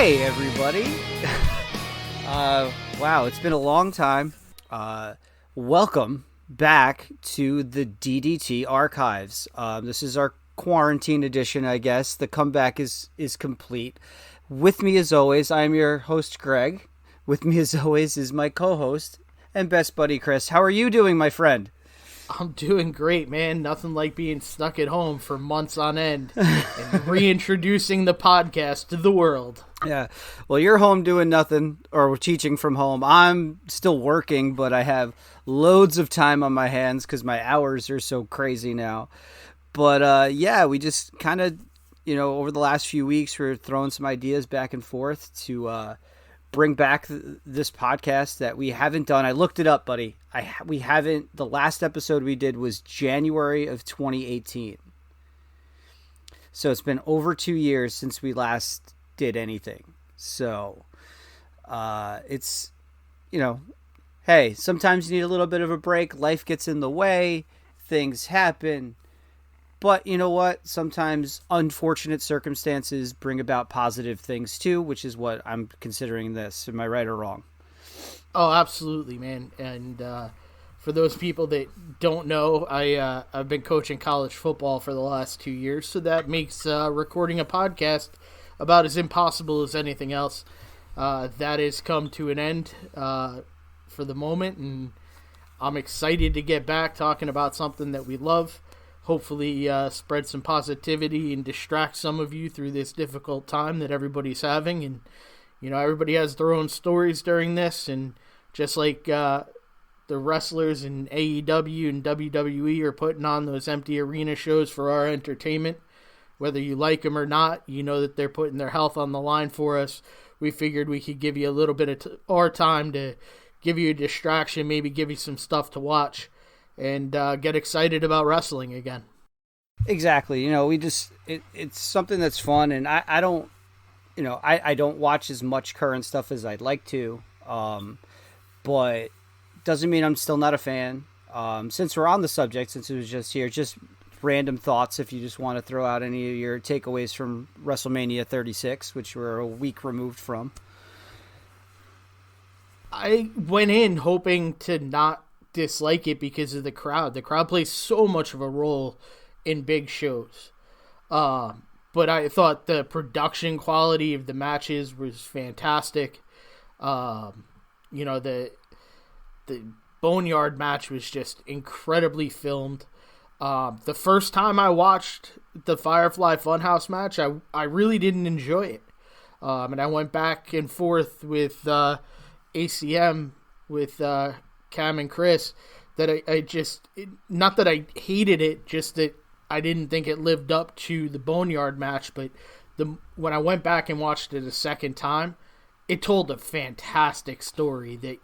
Hey, everybody. Wow, it's been a long time. Welcome back to the DDT Archives. This is our quarantine edition, I guess. The comeback is complete. With me, as always, I'm your host, Greg. With me, as always, is my co-host and best buddy, Chris. How are you doing, my friend? I'm doing great, man. Nothing like being stuck at home for months on end and reintroducing the podcast to the world. Yeah. Well, you're home doing nothing or teaching from home. I'm still working, but I have loads of time on my hands because my hours are so crazy now. But yeah, we just kind of, over the last few weeks, we're throwing some ideas back and forth to bring back this podcast that we haven't done. I looked it up, buddy. We haven't. The last episode we did was January of 2018. So it's been over 2 years since we last did anything. So it's, hey, sometimes you need a little bit of a break. Life gets in the way. Things happen. But you know what? Sometimes unfortunate circumstances bring about positive things too, which is what I'm considering this. Am I right or wrong? Oh, absolutely, man. And for those people that don't know, I've been coaching college football for the last 2 years, so that makes recording a podcast about as impossible as anything else. That has come to an end for the moment, and I'm excited to get back talking about something that we love. Hopefully spread some positivity and distract some of you through this difficult time that everybody's having. And, everybody has their own stories during this. And just like the wrestlers in AEW and WWE are putting on those empty arena shows for our entertainment, whether you like them or not, you know that they're putting their health on the line for us. We figured we could give you a little bit of our time to give you a distraction, maybe give you some stuff to watch, and get excited about wrestling again. Exactly. It's something that's fun, and I don't, I don't watch as much current stuff as I'd like to, but doesn't mean I'm still not a fan. Since we're on the subject, since it was just here, just random thoughts if you just want to throw out any of your takeaways from WrestleMania 36, which we're a week removed from. I went in hoping to not dislike it because of the crowd. The crowd plays so much of a role in big shows. But I thought the production quality of the matches was fantastic. The Boneyard match was just incredibly filmed. The first time I watched the Firefly Funhouse match, I really didn't enjoy it. And I went back and forth with ACM with Cam and Chris, that not that I hated it, just that I didn't think it lived up to the Boneyard match. But when I went back and watched it a second time, it told a fantastic story that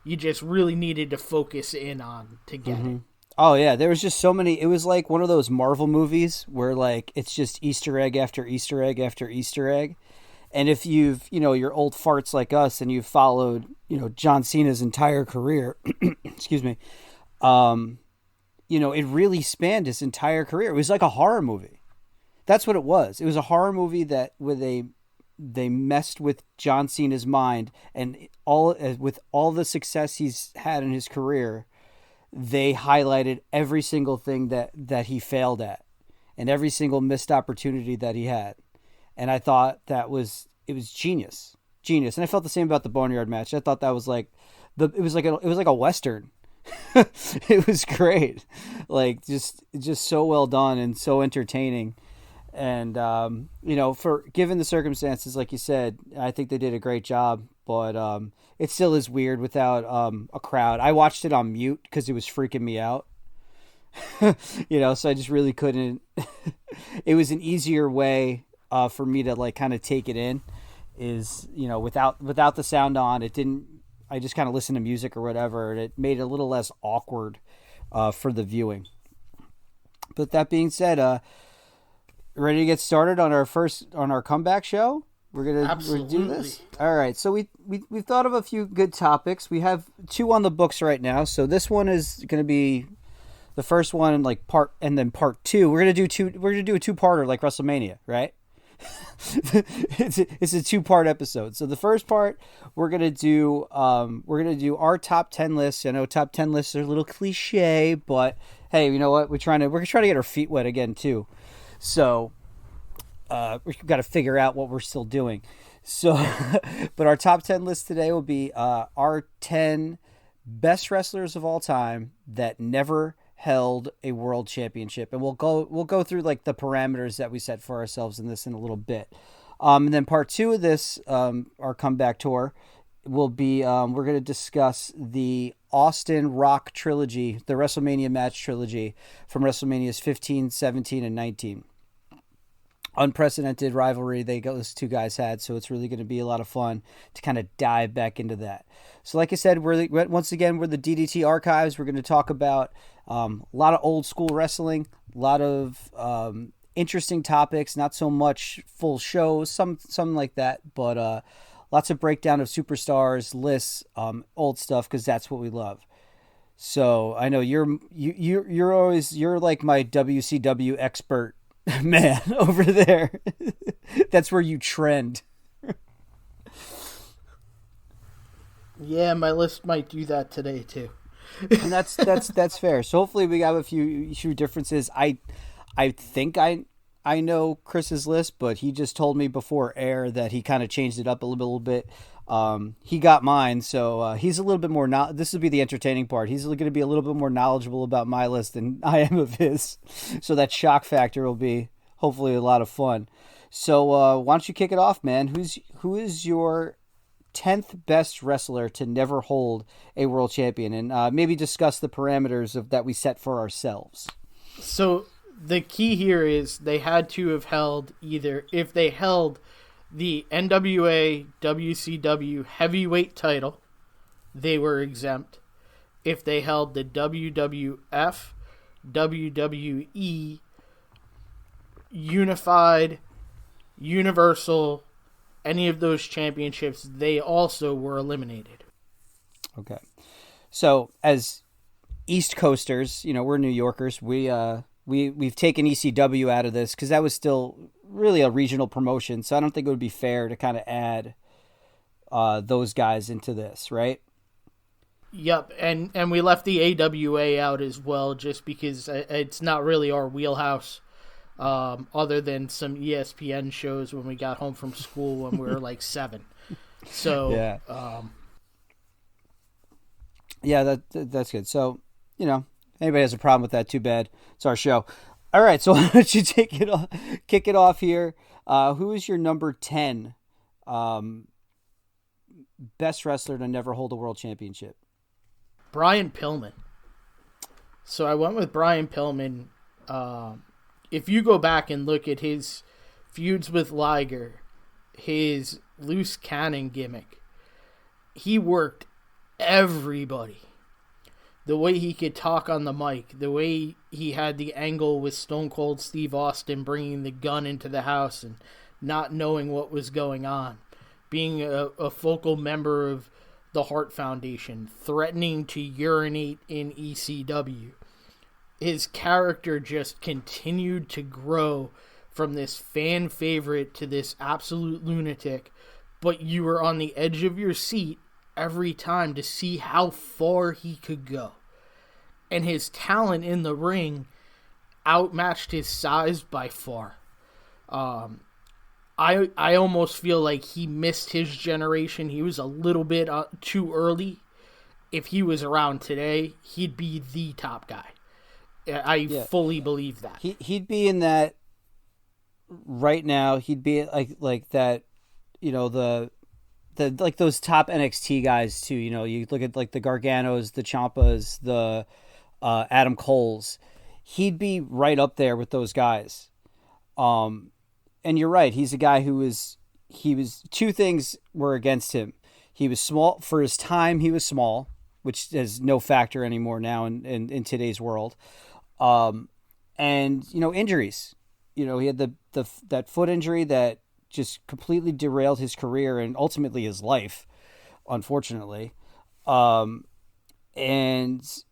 you just really needed to focus in on to get it. Oh yeah, there was just so many. It was like one of those Marvel movies where like it's just Easter egg after Easter egg after Easter egg. And if you've, you're old farts like us and you've followed, John Cena's entire career, excuse me, it really spanned his entire career. It was like a horror movie. That's what it was. It was a horror movie where they messed with John Cena's mind, and with all the success he's had in his career, they highlighted every single thing that he failed at and every single missed opportunity that he had. And I thought it was genius. And I felt the same about the Boneyard match. I thought that was like it was like a Western. It was great. Like just so well done and so entertaining. And, for given the circumstances, like you said, I think they did a great job, but it still is weird without a crowd. I watched it on mute because it was freaking me out. So I just really couldn't. It was an easier way for me to like kind of take it in, is without the sound on. It didn't. I just kind of listened to music or whatever, and it made it a little less awkward for the viewing. But that being said, ready to get started on our comeback show? We're gonna do this. All right. So we've thought of a few good topics. We have 2 on the books right now. So this one is going to be the first one, and then part 2. We're gonna do a 2-parter like WrestleMania, right? it's a 2-part episode. So the first part we're gonna do our top 10 lists. I know top 10 lists are a little cliche, but hey, you know what? We're trying to get our feet wet again too. So we've got to figure out what we're still doing. So, but our top 10 list today will be our 10 best wrestlers of all time that never held a world championship, and we'll go through like the parameters that we set for ourselves in this in a little bit. And then part 2 of this, our comeback tour, will be we're going to discuss the Austin Rock trilogy, the WrestleMania match trilogy from WrestleManias 15, 17, and 19. Unprecedented rivalry those two guys had, so it's really going to be a lot of fun to kind of dive back into that. So like I said, we're the DDT archives. We're going to talk about a lot of old school wrestling, a lot of interesting topics, not so much full shows, some like that, but lots of breakdown of superstars, lists, old stuff, because that's what we love. So I know you're like my WCW expert man over there. That's where you trend. Yeah, my list might do that today too. And that's fair. So hopefully we have a few differences. I think I know Chris's list, but he just told me before air that he kind of changed it up a little bit. He got mine, so he's a little bit more. This will be the entertaining part. He's going to be a little bit more knowledgeable about my list than I am of his, so that shock factor will be hopefully a lot of fun. So why don't you kick it off, man? Who is your 10th best wrestler to never hold a world champion, and maybe discuss the parameters that we set for ourselves. So the key here is they had to have held if they held the NWA WCW heavyweight title, they were exempt. If they held the WWF WWE Unified Universal, any of those championships, they also were eliminated. Okay. So as East Coasters, we're New Yorkers. We've taken ECW out of this because that was still really a regional promotion. So I don't think it would be fair to kind of add those guys into this, right? Yep, and we left the AWA out as well, just because it's not really our wheelhouse. Other than some ESPN shows when we got home from school when we were like 7. So yeah, yeah, that's good. So anybody has a problem with that, too bad. It's our show. All right, so why don't you kick it off here? Who is your number 10 best wrestler to never hold a world championship? Brian Pillman. So I went with Brian Pillman. If you go back and look at his feuds with Liger, his loose cannon gimmick, he worked everybody. The way he could talk on the mic, the way he had the angle with Stone Cold Steve Austin bringing the gun into the house and not knowing what was going on, being a focal member of the Hart Foundation, threatening to urinate in ECW. His character just continued to grow from this fan favorite to this absolute lunatic, but you were on the edge of your seat every time to see how far he could go. And his talent in the ring outmatched his size by far. I almost feel like he missed his generation. He was a little bit too early. If he was around today, he'd be the top guy. I fully believe that. He'd be in that right now. He'd be like that, the like those top NXT guys too. You look at like the Garganos, the Ciampas, the Adam Coles. He'd be right up there with those guys. And you're right. He's a guy he was two things were against him. He was small for his time. He was small, which is no factor anymore now in today's world. And injuries. He had that foot injury that just completely derailed his career and ultimately his life, unfortunately. And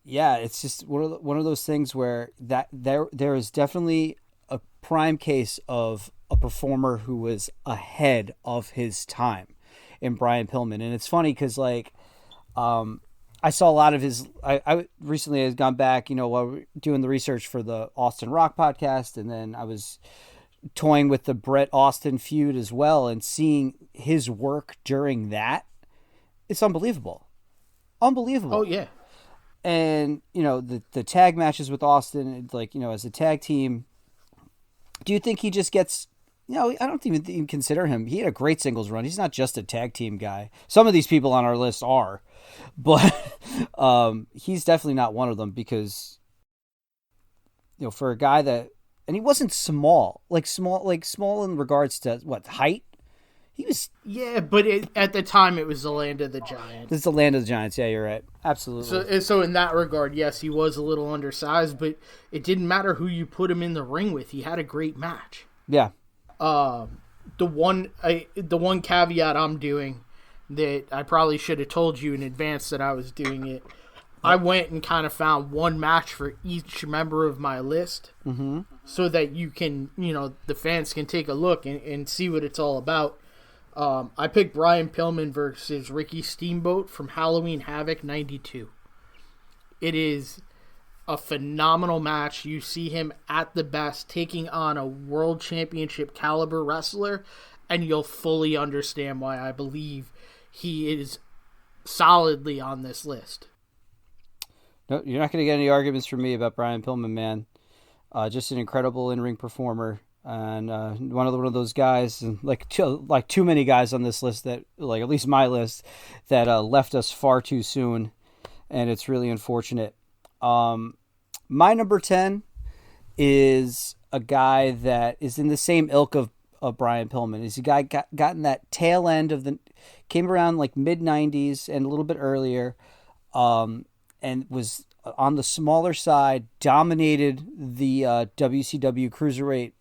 yeah, it's just one of those things where that there is definitely a prime case of a performer who was ahead of his time in Brian Pillman. And it's funny because, like, I saw a lot of his. I recently has gone back, while we're doing the research for the Austin Rock podcast, and then I was toying with the Bret Austin feud as well, and seeing his work during that, it's unbelievable. Oh yeah. And the tag matches with Austin, like, as a tag team, do you think he just gets? I don't even consider him. He had a great singles run. He's not just a tag team guy. Some of these people on our list are, but he's definitely not one of them because, for a guy that, and he wasn't small in regards to what, height? He was. Yeah, but at the time it was the land of the giants. It's the land of the giants. Yeah, you're right. Absolutely. So in that regard, yes, he was a little undersized, but it didn't matter who you put him in the ring with. He had a great match. Yeah. The one caveat I'm doing that I probably should have told you in advance that I was doing it. I went and kind of found one match for each member of my list, so that you can, the fans can take a look and see what it's all about. I picked Brian Pillman versus Ricky Steamboat from Halloween Havoc '92. It is a phenomenal match. You see him at the best taking on a world championship caliber wrestler, and you'll fully understand why I believe he is solidly on this list. No, you're not going to get any arguments from me about Brian Pillman, man. Just an incredible in-ring performer, and one of those guys, and like too many guys on this list that, like, at least my list, that left us far too soon, and it's really unfortunate. My number 10 is a guy that is in the same ilk of Brian Pillman. He's a guy gotten that tail end of came around like mid 90s and a little bit earlier, and was on the smaller side, dominated the WCW Cruiserweight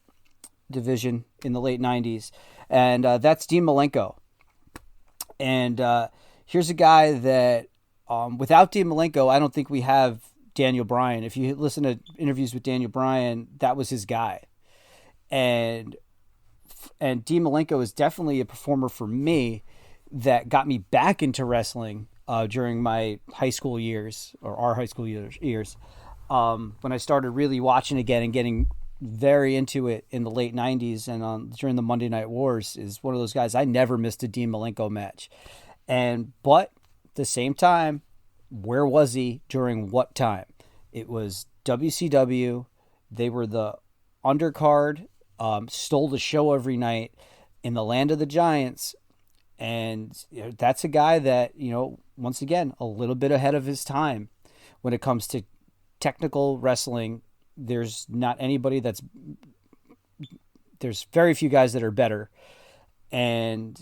division in the late 90s. And that's Dean Malenko. And here's a guy that, without Dean Malenko, I don't think we have Daniel Bryan. If you listen to interviews with Daniel Bryan, that was his guy. And Dean Malenko is definitely a performer for me that got me back into wrestling during my high school years, or our high school years, when I started really watching again and getting very into it in the late 90s and during the Monday Night Wars. Is one of those guys. I never missed a Dean Malenko match. But at the same time, where was he during what time? It was WCW. They were the undercard, stole the show every night in the land of the giants. And that's a guy that, once again, a little bit ahead of his time when it comes to technical wrestling. There's not anybody there's very few guys that are better. And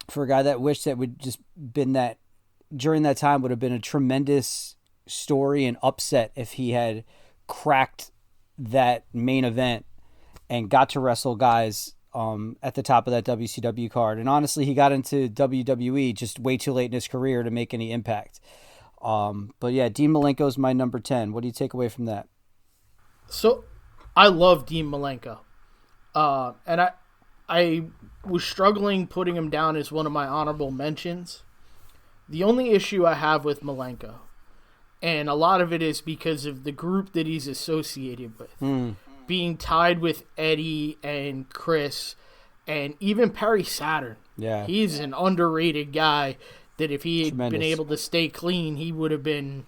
for a guy that wished that would just been that during that time would have been a tremendous story and upset if he had cracked that main event and got to wrestle guys at the top of that WCW card. And honestly, he got into WWE just way too late in his career to make any impact. But yeah, Dean Malenko is my number 10. What do you take away from that? So I love Dean Malenko. And I was struggling putting him down as one of my honorable mentions. The only issue I have with Malenko, and a lot of it is because of the group that he's associated with, being tied with Eddie and Chris and even Perry Saturn. Yeah. He's an underrated guy that if he had been able to stay clean, he would have been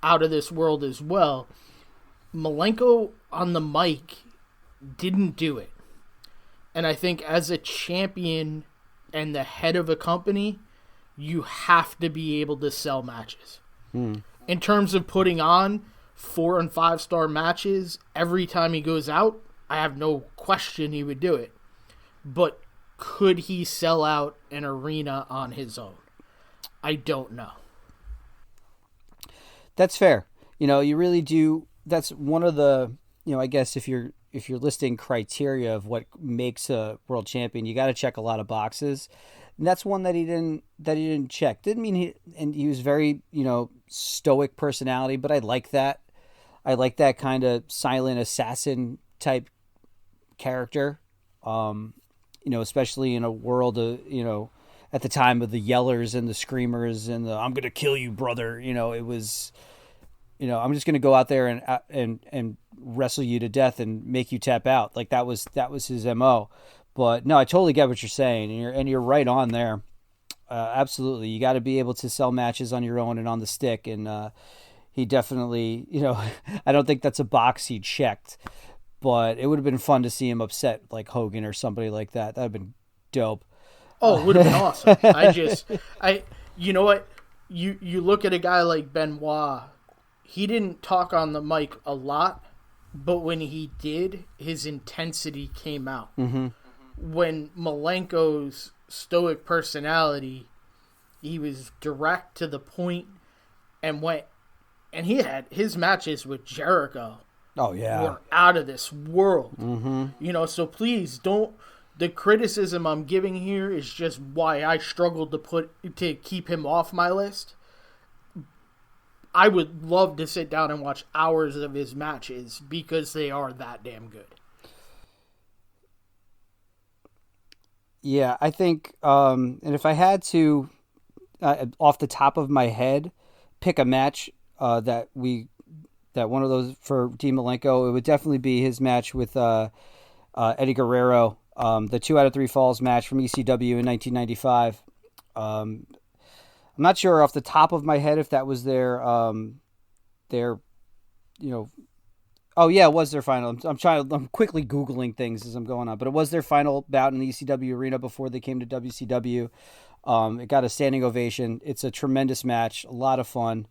out of this world as well. Malenko on the mic didn't do it. And I think as a champion and the head of a company, you have to be able to sell matches. In terms of putting on 4 and 5 star matches every time he goes out, I have no question he would do it. But could he sell out an arena on his own? I don't know. That's fair. You really do. That's one of the, I guess if you're listing criteria of what makes a world champion, you got to check a lot of boxes. And that's one that he didn't check. Didn't mean he was very, stoic personality, but I like that. I like that kind of silent assassin type character. Especially in a world of, at the time of the yellers and the screamers and the "I'm gonna kill you, brother." It was, I'm just gonna go out there and wrestle you to death and make you tap out. Like that was his MO. But no, I totally get what you're saying, and you're right on there. Absolutely, you got to be able to sell matches on your own and on the stick, and he definitely, I don't think that's a box he checked. But it would have been fun to see him upset like Hogan or somebody like that. That would have been dope. Oh, it would have been awesome. You know what? You look at a guy like Benoit. He didn't talk on the mic a lot, but when he did, his intensity came out. Mm-hmm. When Malenko's stoic personality, he was direct to the point and he had his matches with Jericho. Oh, yeah. Were out of this world. Mm-hmm. So please don't. The criticism I'm giving here is just why I struggled to keep him off my list. I would love to sit down and watch hours of his matches because they are that damn good. Yeah, I think, and if I had to, off the top of my head, pick a match that one of those for Dean Malenko, it would definitely be his match with Eddie Guerrero, the 2 out of 3 falls match from ECW in 1995. I'm not sure off the top of my head if that was their oh yeah, it was their final. I'm quickly Googling things as I'm going on, but it was their final bout in the ECW arena before they came to WCW. It got a standing ovation. It's a tremendous match, a lot of fun.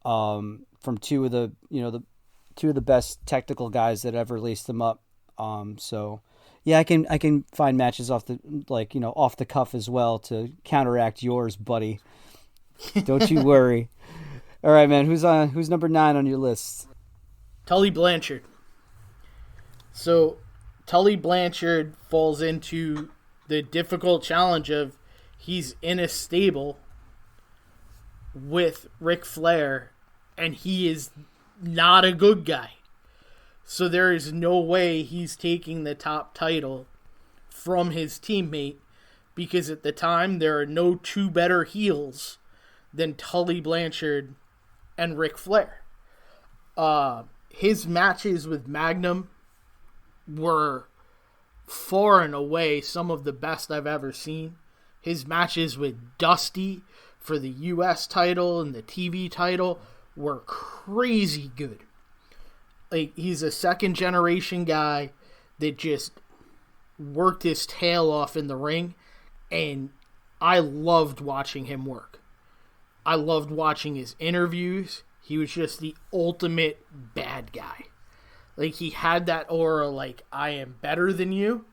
From two of the best technical guys that ever laced them up. So yeah, I can find matches off the cuff as well to counteract yours, buddy. Don't you worry. All right, man. Who's number 9 on your list? Tully Blanchard. So Tully Blanchard falls into the difficult challenge of he's in a stable with Ric Flair, and he is not a good guy. So there is no way he's taking the top title from his teammate, because at the time there are no two better heels than Tully Blanchard and Ric Flair. His matches with Magnum were far and away some of the best I've ever seen. His matches with Dusty for the U.S. title and the TV title were crazy good. Like, he's a second generation guy that just worked his tail off in the ring, and I loved watching him work. I loved watching his interviews. He was just the ultimate bad guy. Like, he had that aura, like, I am better than you.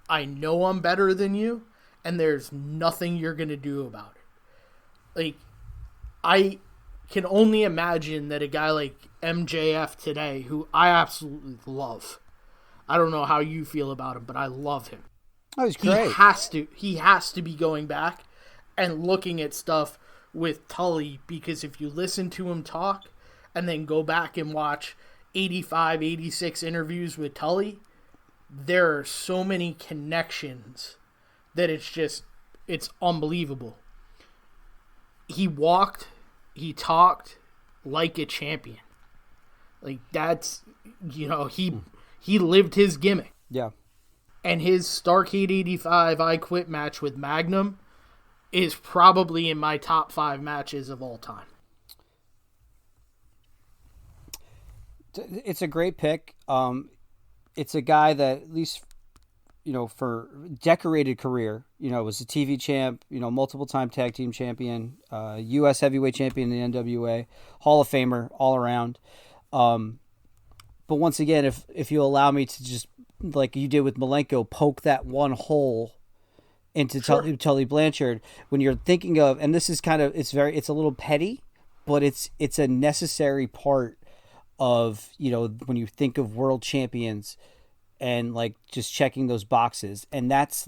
I know I'm better than you, and there's nothing you're going to do about it. Like, I can only imagine that a guy like MJF today, who I absolutely love, I don't know how you feel about him, but I love him. Oh, he's great. He has to be going back and looking at stuff with Tully, because if you listen to him talk and then go back and watch 85, 86 interviews with Tully, there are so many connections that it's unbelievable. He walked, he talked like a champion. Like, that's, he lived his gimmick. Yeah. And his Starrcade 85 I Quit match with Magnum is probably in my top 5 matches of all time. It's a great pick. It's a guy that, at least, for decorated career, was a TV champ, multiple time tag team champion, U.S. heavyweight champion in the NWA, Hall of Famer all around. But once again, if you allow me to just, like you did with Malenko, poke that one hole into Tully Blanchard, when you're thinking of, and this is it's a little petty, but it's a necessary part of, when you think of world champions and like just checking those boxes, and that's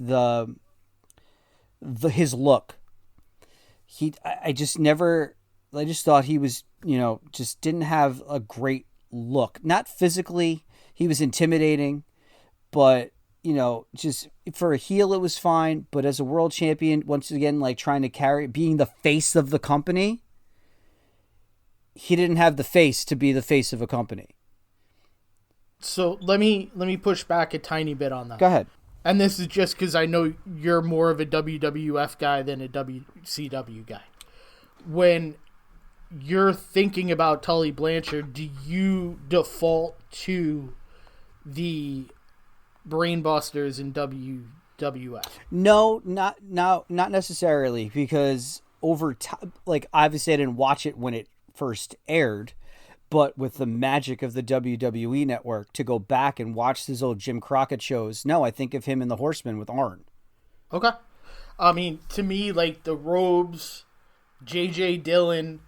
his look. I just thought he was, just didn't have a great look. Not physically, he was intimidating, but just for a heel, it was fine. But as a world champion, once again, like trying to carry, being the face of the company, he didn't have the face to be the face of a company. So let me push back a tiny bit on that. Go ahead. And this is just because I know you're more of a WWF guy than a WCW guy. When you're thinking about Tully Blanchard, do you default to the Brainbusters in WWF? No, not necessarily, because over time, like obviously I didn't watch it when it first aired, but with the magic of the WWE network to go back and watch these old Jim Crockett shows, no, I think of him in The Horseman with Arn. Okay. I mean, to me, like the Robes, J.J. Dillon,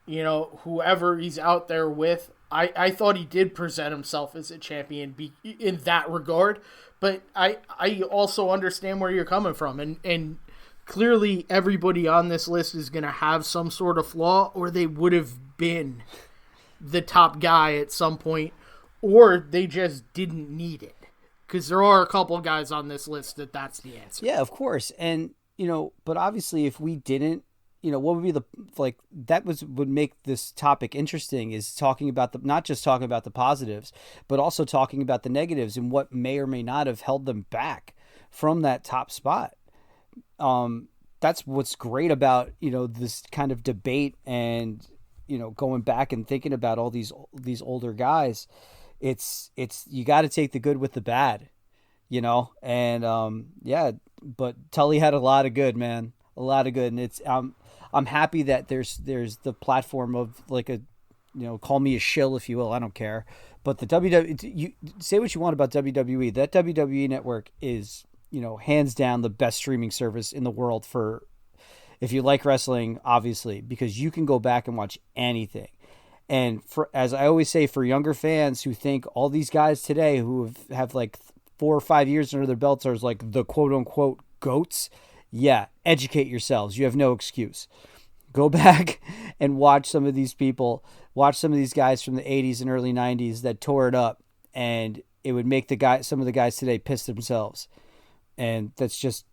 whoever he's out there with, I thought he did present himself as a champion in that regard, but I also understand where you're coming from, and clearly everybody on this list is going to have some sort of flaw, or they would have been the top guy at some point, or they just didn't need it, because there are a couple guys on this list that's the answer. Yeah, of course. And but obviously if we didn't, what would be would make this topic interesting is talking about not just talking about the positives, but also talking about the negatives and what may or may not have held them back from that top spot. That's what's great about, this kind of debate and, going back and thinking about all these older guys. It's you got to take the good with the bad, and but Tully had a lot of good, man, a lot of good. And it's, I'm happy that there's the platform of like a, call me a shill if you will, I don't care. But the WWE, you say what you want about WWE, that WWE network is, hands down the best streaming service in the world for, if you like wrestling, obviously, because you can go back and watch anything. And for, as I always say, for younger fans who think all these guys today who have like 4 or 5 years under their belts are like the quote unquote goats. Yeah. Educate yourselves. You have no excuse. Go back and watch some of these people, watch some of these guys from the 80s and early 90s that tore it up, and it would make some of the guys today piss themselves. And that's just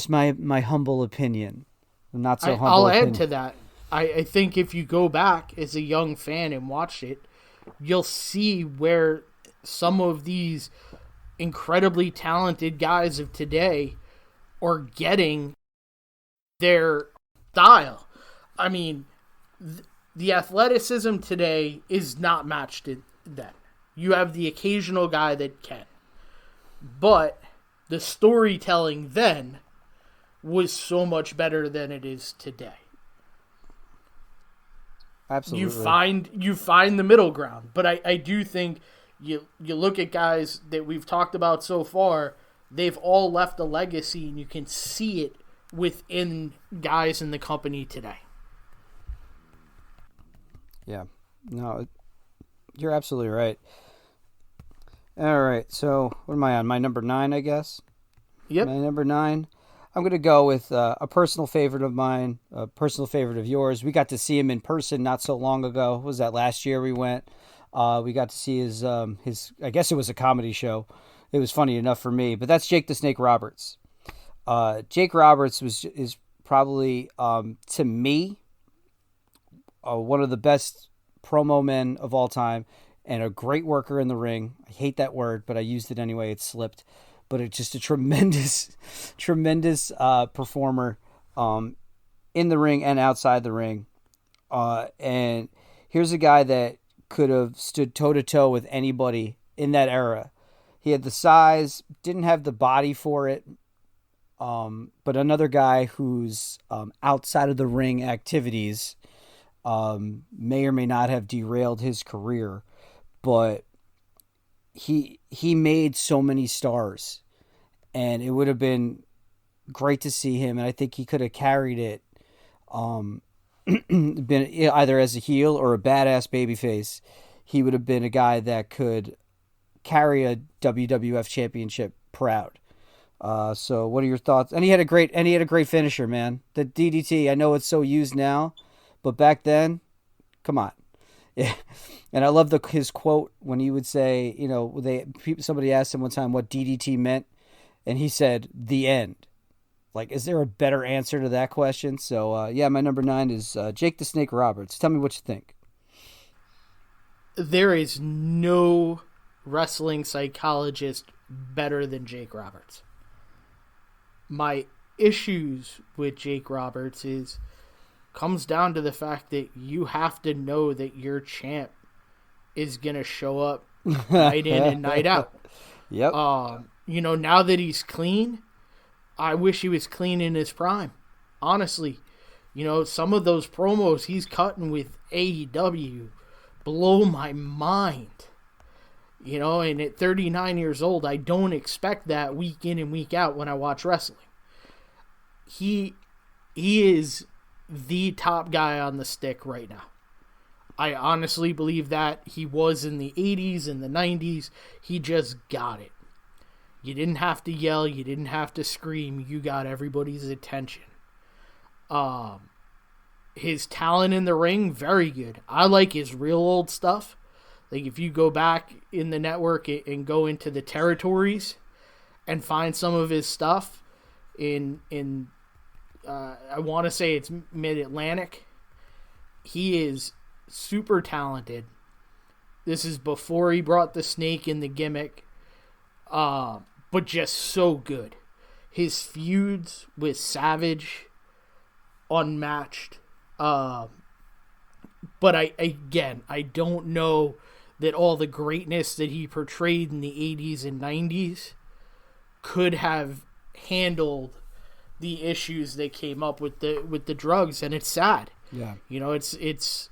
my humble opinion. Not so humble. I'll opinion. add to that. I think if you go back as a young fan and watch it, you'll see where some of these incredibly talented guys of today are getting their style. I mean, the athleticism today is not matched then. You have the occasional guy that can. But the storytelling then was so much better than it is today. Absolutely. You find the middle ground. But I do think you look at guys that we've talked about so far, they've all left a legacy, and you can see it within guys in the company today. Yeah. No, you're absolutely right. All right, so what am I on? My number 9, I guess? Yep. My number 9. I'm going to go with a personal favorite of mine, a personal favorite of yours. We got to see him in person not so long ago. What was that, last year we went? We got to see his, I guess it was a comedy show. It was funny enough for me, but that's Jake the Snake Roberts. Jake Roberts is probably, to me, one of the best promo men of all time, and a great worker in the ring. I hate that word, but I used it anyway. It slipped. But it's just a tremendous performer in the ring and outside the ring. And here's a guy that could have stood toe-to-toe with anybody in that era. He had the size, didn't have the body for it, but another guy whose outside of the ring activities may or may not have derailed his career, but he made so many stars, and it would have been great to see him, and I think he could have carried it, been either as a heel or a badass babyface. He would have been a guy that could carry a WWF championship proud. So what are your thoughts? And he had a great finisher, man. The DDT, I know it's so used now, but back then, come on. Yeah. And I love his quote when he would say, somebody asked him one time what DDT meant, and he said, "The end." Like, is there a better answer to that question? So, my number 9 is Jake the Snake Roberts. Tell me what you think. There is no wrestling psychologist better than Jake Roberts. My issues with Jake Roberts comes down to the fact that you have to know that your champ is going to show up night in and night out. Yep. Now that he's clean, I wish he was clean in his prime. Honestly, some of those promos he's cutting with AEW blow my mind. And at 39 years old, I don't expect that week in and week out when I watch wrestling. He is the top guy on the stick right now. I honestly believe that. He was in the 80s and the 90s. He just got it. You didn't have to yell. You didn't have to scream. You got everybody's attention. His talent in the ring, very good. I like his real old stuff. Like, if you go back in the network and go into the territories and find some of his stuff in I want to say it's Mid-Atlantic, he is super talented. This is before he brought the snake in the gimmick, but just so good. His feuds with Savage, unmatched. But I don't know that all the greatness that he portrayed in the 80s and 90s could have handled the issues that came up with the drugs, and it's sad. Yeah. It's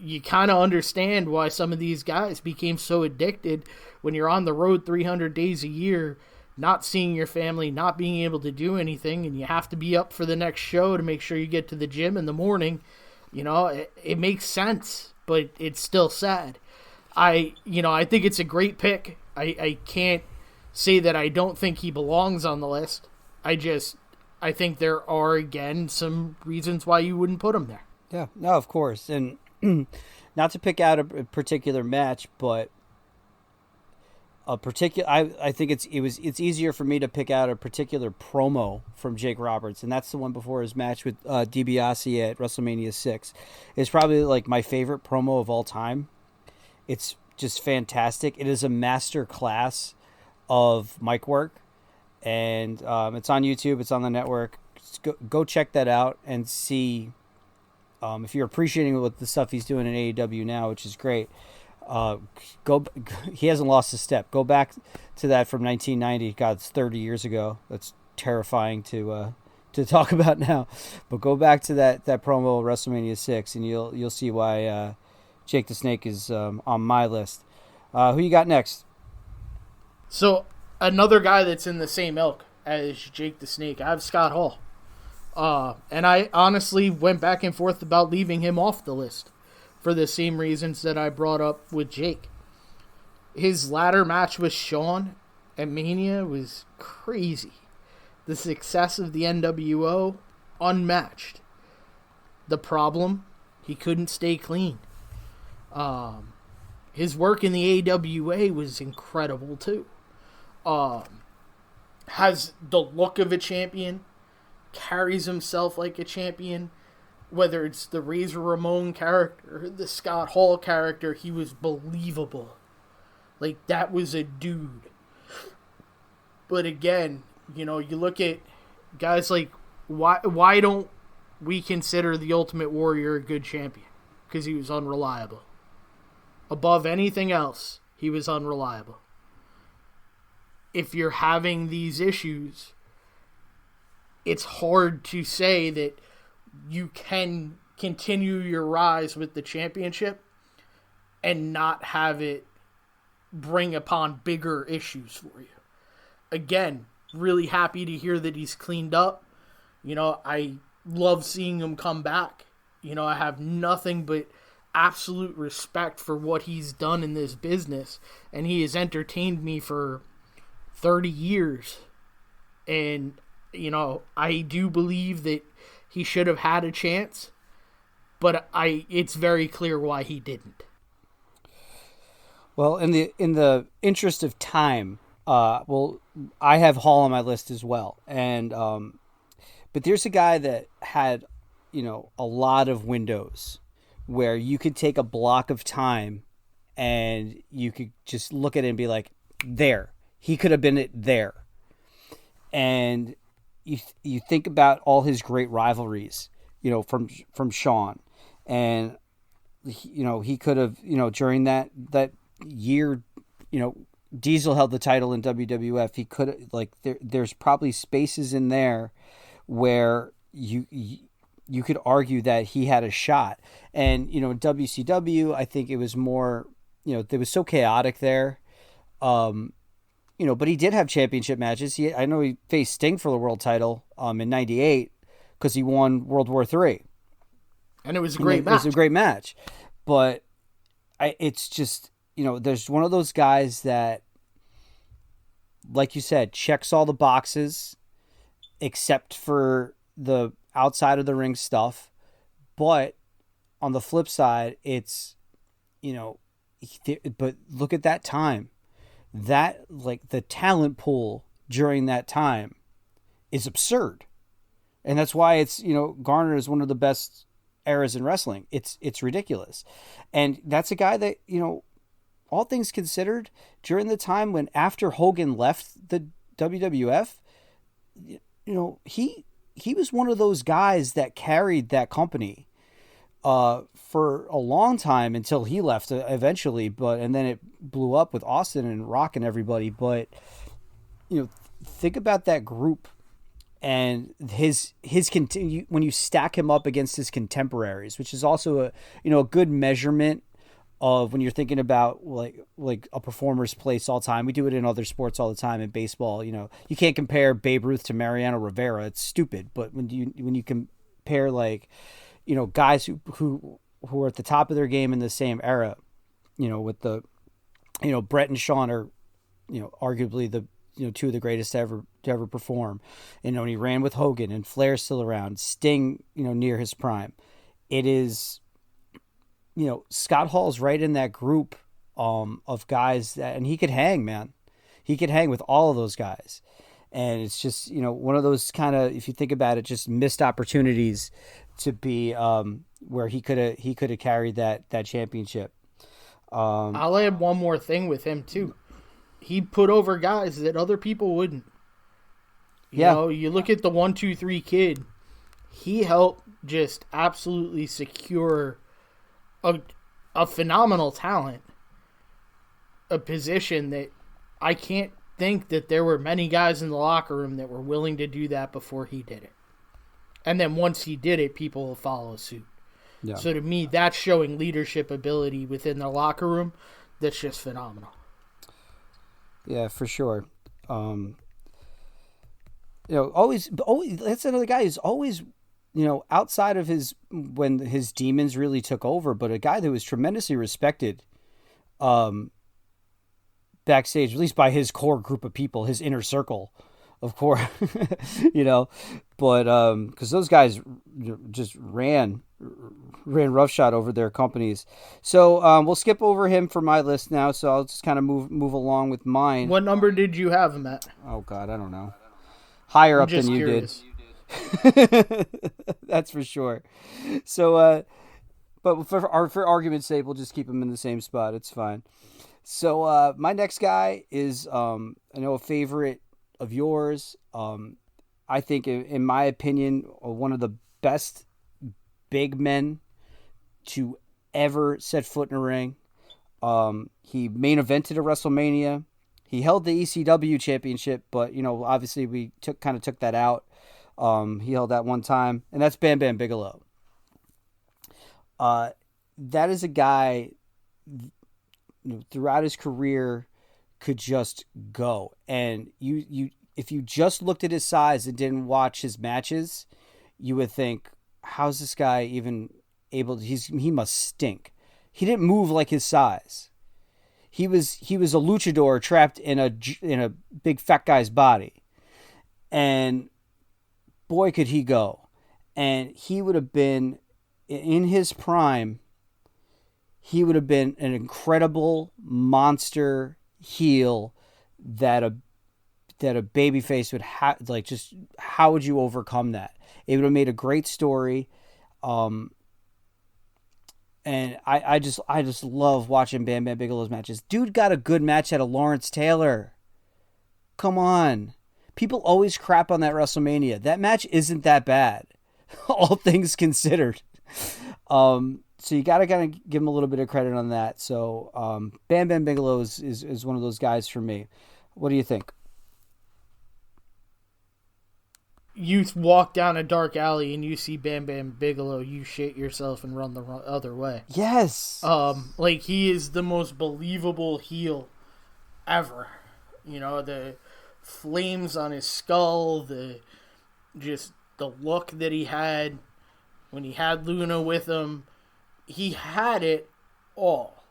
you kind of understand why some of these guys became so addicted when you're on the road 300 days a year, not seeing your family, not being able to do anything, and you have to be up for the next show to make sure you get to the gym in the morning. It makes sense, but it's still sad. I think it's a great pick. I can't say that I don't think he belongs on the list. I think there are, again, some reasons why you wouldn't put him there. Yeah, no, of course. And not to pick out a particular match, but a particular, I think it's easier for me to pick out a particular promo from Jake Roberts, and that's the one before his match with DiBiase at WrestleMania 6. It's probably like my favorite promo of all time. It's just fantastic. It is a master class of mic work, and it's on YouTube. It's on the network. Go check that out and see if you're appreciating what the stuff he's doing in AEW now, which is great. He hasn't lost a step. Go back to that from 1990. God, it's 30 years ago. That's terrifying to talk about now. But go back to that promo WrestleMania 6, and you'll see why Jake the Snake is on my list. Who you got next? So another guy that's in the same ilk as Jake the Snake, I have Scott Hall. And I honestly went back and forth about leaving him off the list for the same reasons that I brought up with Jake. His ladder match with Shawn at Mania was crazy. The success of the NWO, unmatched. The problem, he couldn't stay clean. His work in the AWA was incredible too. Has the look of a champion, carries himself like a champion. Whether it's the Razor Ramon character, the Scott Hall character, he was believable. Like, that was a dude. But again, you look at guys like, why don't we consider the Ultimate Warrior a good champion? Because he was unreliable. Above anything else, he was unreliable. If you're having these issues, it's hard to say that you can continue your rise with the championship and not have it bring upon bigger issues for you. Again, really happy to hear that he's cleaned up. I love seeing him come back. I have nothing but absolute respect for what he's done in this business, and he has entertained me for 30 years. And, I do believe that he should have had a chance, but it's very clear why he didn't. Well, in the interest of time, I have Hall on my list as well, and but there's a guy that had, a lot of windows where you could take a block of time and you could just look at it and be like, there, he could have been it there, and you think about all his great rivalries, from Sean, and he could have, during that year, Diesel held the title in WWF. He could, there's probably spaces in there where you could argue that he had a shot. And WCW, I think it was more, it was so chaotic there. But he did have championship matches. I know he faced Sting for the world title in '98 because he won World War III. And it was a great match. It was a great match. But it's just, there's one of those guys that, like you said, checks all the boxes except for the outside of the ring stuff. But on the flip side, it's, but look at that time. That, the talent pool during that time is absurd. And that's why it's, garnered as one of the best eras in wrestling. It's ridiculous. And that's a guy that, all things considered, during the time when after Hogan left the WWF, he was one of those guys that carried that company for a long time until he left eventually, and then it blew up with Austin and Rock and everybody. But think about that group and his when you stack him up against his contemporaries, which is also a good measurement of when you're thinking about like a performer's place all time. We do it in other sports all the time. In baseball, you can't compare Babe Ruth to Mariano Rivera. It's stupid. But when you compare guys who are at the top of their game in the same era, with the Brett and Shawn are arguably the two of the greatest to ever perform. And when he ran with Hogan and Flair's still around, Sting near his prime. It is Scott Hall's right in that group of guys that, and he could hang, man. He could hang with all of those guys. And it's just, one of those kind of, if you think about it, just missed opportunities to be where he could have carried that championship. I'll add one more thing with him too. He put over guys that other people wouldn't. You look at the 1-2-3 Kid. He helped just absolutely secure a phenomenal talent, a position that I can't think that there were many guys in the locker room that were willing to do that before he did it. And then once he did it, people will follow suit. Yeah. So to me, that's showing leadership ability within the locker room that's just phenomenal. Yeah, for sure. Always that's another guy who's always, outside of when his demons really took over, but a guy that was tremendously respected backstage, at least by his core group of people, his inner circle, of course, but because those guys just ran roughshod over their companies. So we'll skip over him for my list now. So I'll just kind of move along with mine. What number did you have him at? Oh God, I don't know. Higher up than you curious. did. That's for sure. So, but for argument's sake, we'll just keep him in the same spot. It's fine. So my next guy is I know a favorite of yours. I think, in my opinion, one of the best big men to ever set foot in a ring. He main evented a WrestleMania. He held the ECW championship, but obviously we took that out. He held that one time, and that's Bam Bam Bigelow. That is a guy throughout his career could just go, and you if you just looked at his size and didn't watch his matches, you would think, how's this guy even able to, he must stink. He didn't move like his size. He was a luchador trapped in a big fat guy's body. And boy, could he go. And he would have been, in his prime, he would have been an incredible monster heel that a babyface would have. Like, just how would you overcome that? It would have made a great story. And I just love watching Bam Bam Bigelow's matches. Dude got a good match out of Lawrence Taylor. Come on. People always crap on that WrestleMania. That match isn't that bad, all things considered. So you got to kind of give him a little bit of credit on that. So Bam Bam Bigelow is one of those guys for me. What do you think? You walk down a dark alley and you see Bam Bam Bigelow, you shit yourself and run the other way. Yes. Like, he is the most believable heel ever. You know, the flames on his skull, the look that he had when he had Luna with him. He had it all.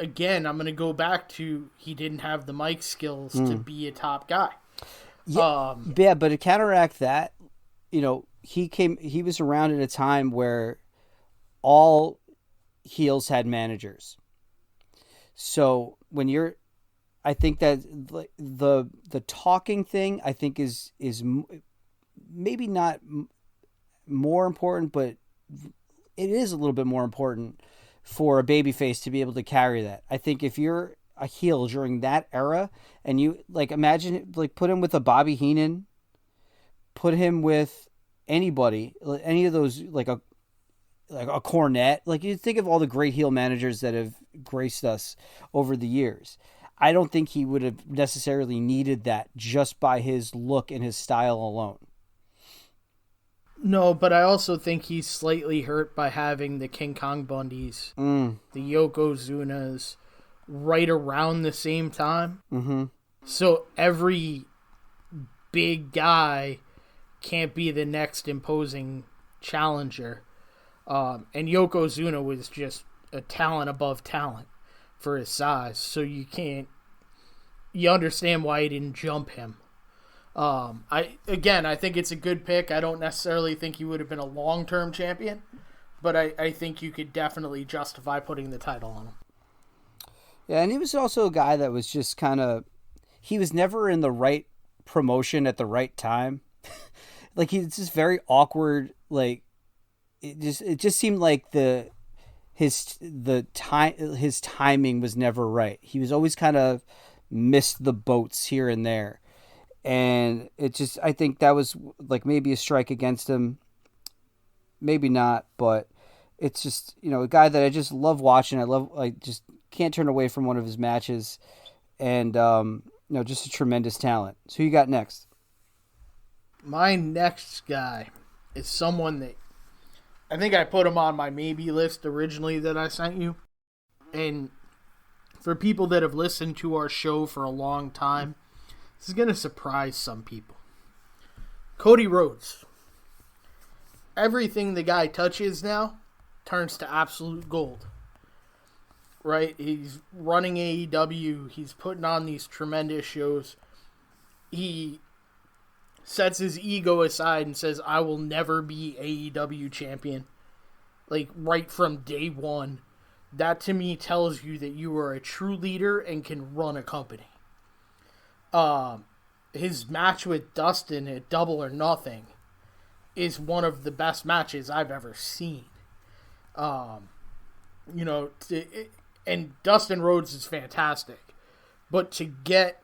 Again, I'm going to go back to, he didn't have the mic skills to be a top guy. Yeah, but to counteract that, you know, he was around at a time where all heels had managers. So I think that the talking thing, I think is maybe not more important, but it is a little bit more important for a babyface to be able to carry that. I think if you're a heel during that era, and you imagine put him with a Bobby Heenan, put him with anybody, any of those, like a Cornette. Like, you think of all the great heel managers that have graced us over the years. I don't think he would have necessarily needed that just by his look and his style alone. No, but I also think he's slightly hurt by having the King Kong Bundys, the Yokozunas, right around the same time. Mm-hmm. So every big guy can't be the next imposing challenger. And Yokozuna was just a talent above talent for his size. So you understand why he didn't jump him. I think it's a good pick. I don't necessarily think he would have been a long-term champion, but I think you could definitely justify putting the title on him. Yeah, and he was also a guy that was just he was never in the right promotion at the right time. Like, he's just very awkward. Like, it just seemed like his timing was never right. He was always kind of missed the boats here and there. And I think that was maybe a strike against him. Maybe not, but it's just, a guy that I just love watching. I just can't turn away from one of his matches. And, just a tremendous talent. So who you got next? My next guy is someone that I think I put him on my maybe list originally that I sent you. And for people that have listened to our show for a long time, this is going to surprise some people. Cody Rhodes. Everything the guy touches now turns to absolute gold. Right? He's running AEW. He's putting on these tremendous shows. He sets his ego aside and says, I will never be AEW champion. Right from day one. That to me tells you that you are a true leader and can run a company. His match with Dustin at Double or Nothing is one of the best matches I've ever seen. And Dustin Rhodes is fantastic. But to get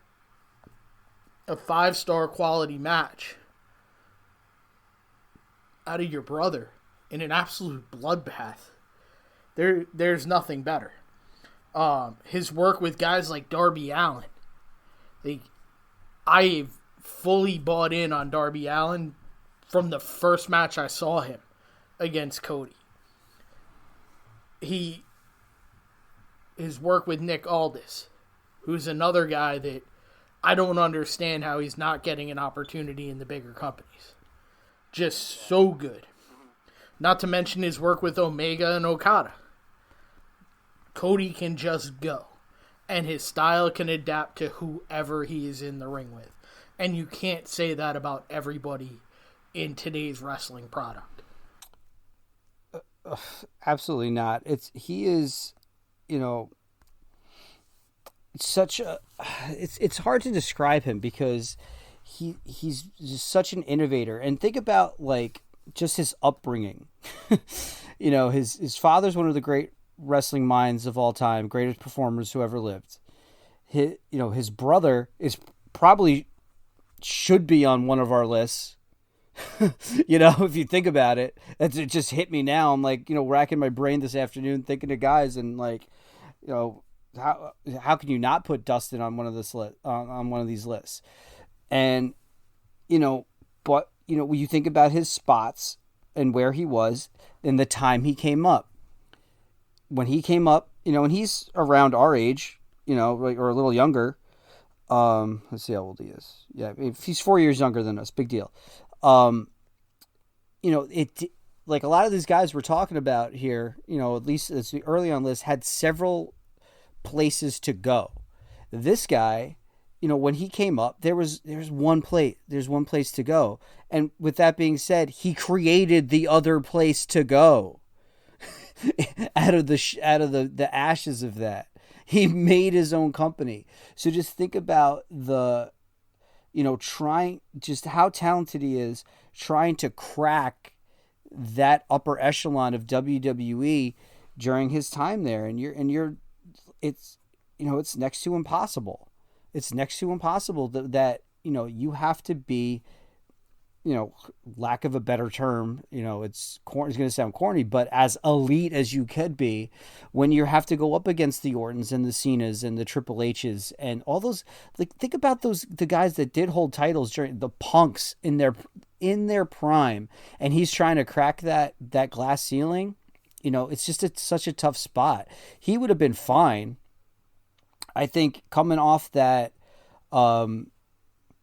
a 5-star quality match out of your brother in an absolute bloodbath, there's nothing better. His work with guys like Darby Allin. I fully bought in on Darby Allin from the first match I saw him against Cody. His work with Nick Aldis, who's another guy that I don't understand how he's not getting an opportunity in the bigger companies. Just so good. Not to mention his work with Omega and Okada. Cody can just go. And his style can adapt to whoever he is in the ring with. And you can't say that about everybody in today's wrestling product. absolutely not. He is, you know, such a. It's hard to describe him because he's just such an innovator. And think about like just his upbringing. His father's one of the great wrestling minds of all time, greatest performers who ever lived. His brother is probably should be on one of our lists. If you think about it, it just hit me now. I'm like, racking my brain this afternoon thinking of guys and like, how can you not put Dustin on one of on one of these lists? And but when you think about his spots and where he was and the time he came up, when he came up, and he's around our age, or a little younger. Let's see how old he is. Yeah, if he's 4 years younger than us, big deal. It like a lot of these guys we're talking about here, at least it's the early on list, had several places to go. This guy, when he came up, there's one place to go. And with that being said, he created the other place to go out of the ashes of that. He made his own company. So just think about trying just how talented he is trying to crack that upper echelon of WWE during his time there. It's next to impossible. It's next to impossible that you have to be, lack of a better term, it's going to sound corny, but as elite as you could be when you have to go up against the Ortons and the Cenas and the Triple H's and all those. Like, think about the guys that did hold titles during the Punks in their prime, and he's trying to crack that glass ceiling. It's just such a tough spot. He would have been fine, I think, coming off that.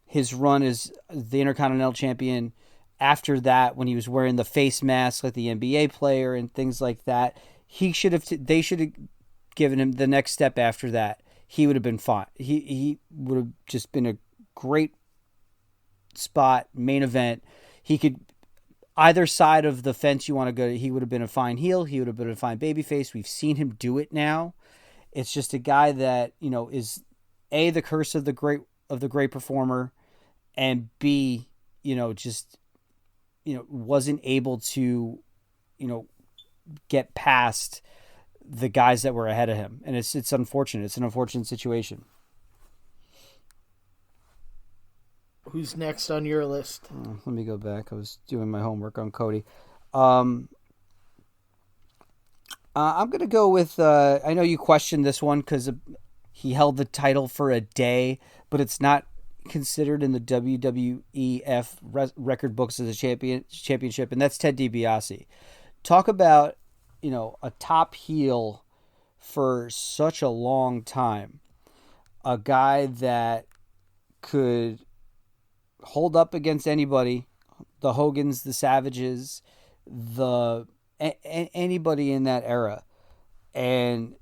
His run as the Intercontinental Champion after that, when he was wearing the face mask like the NBA player and things like that, they should have given him the next step after that. He would have been fine. He would have just been a great spot, main event. He could, either side of the fence you want to go to, he would have been a fine heel. He would have been a fine babyface. We've seen him do it now. It's just a guy that, is A, the curse of the great performer, and B, wasn't able to, get past the guys that were ahead of him. And it's unfortunate. It's an unfortunate situation. Who's next on your list? Let me go back. I was doing my homework on Cody. I'm going to go with, I know you questioned this one because he held the title for a day, but it's not considered in the WWEF record books as a championship, and that's Ted DiBiase. Talk about, a top heel for such a long time. A guy that could hold up against anybody, the Hogans, the Savages, anybody in that era. And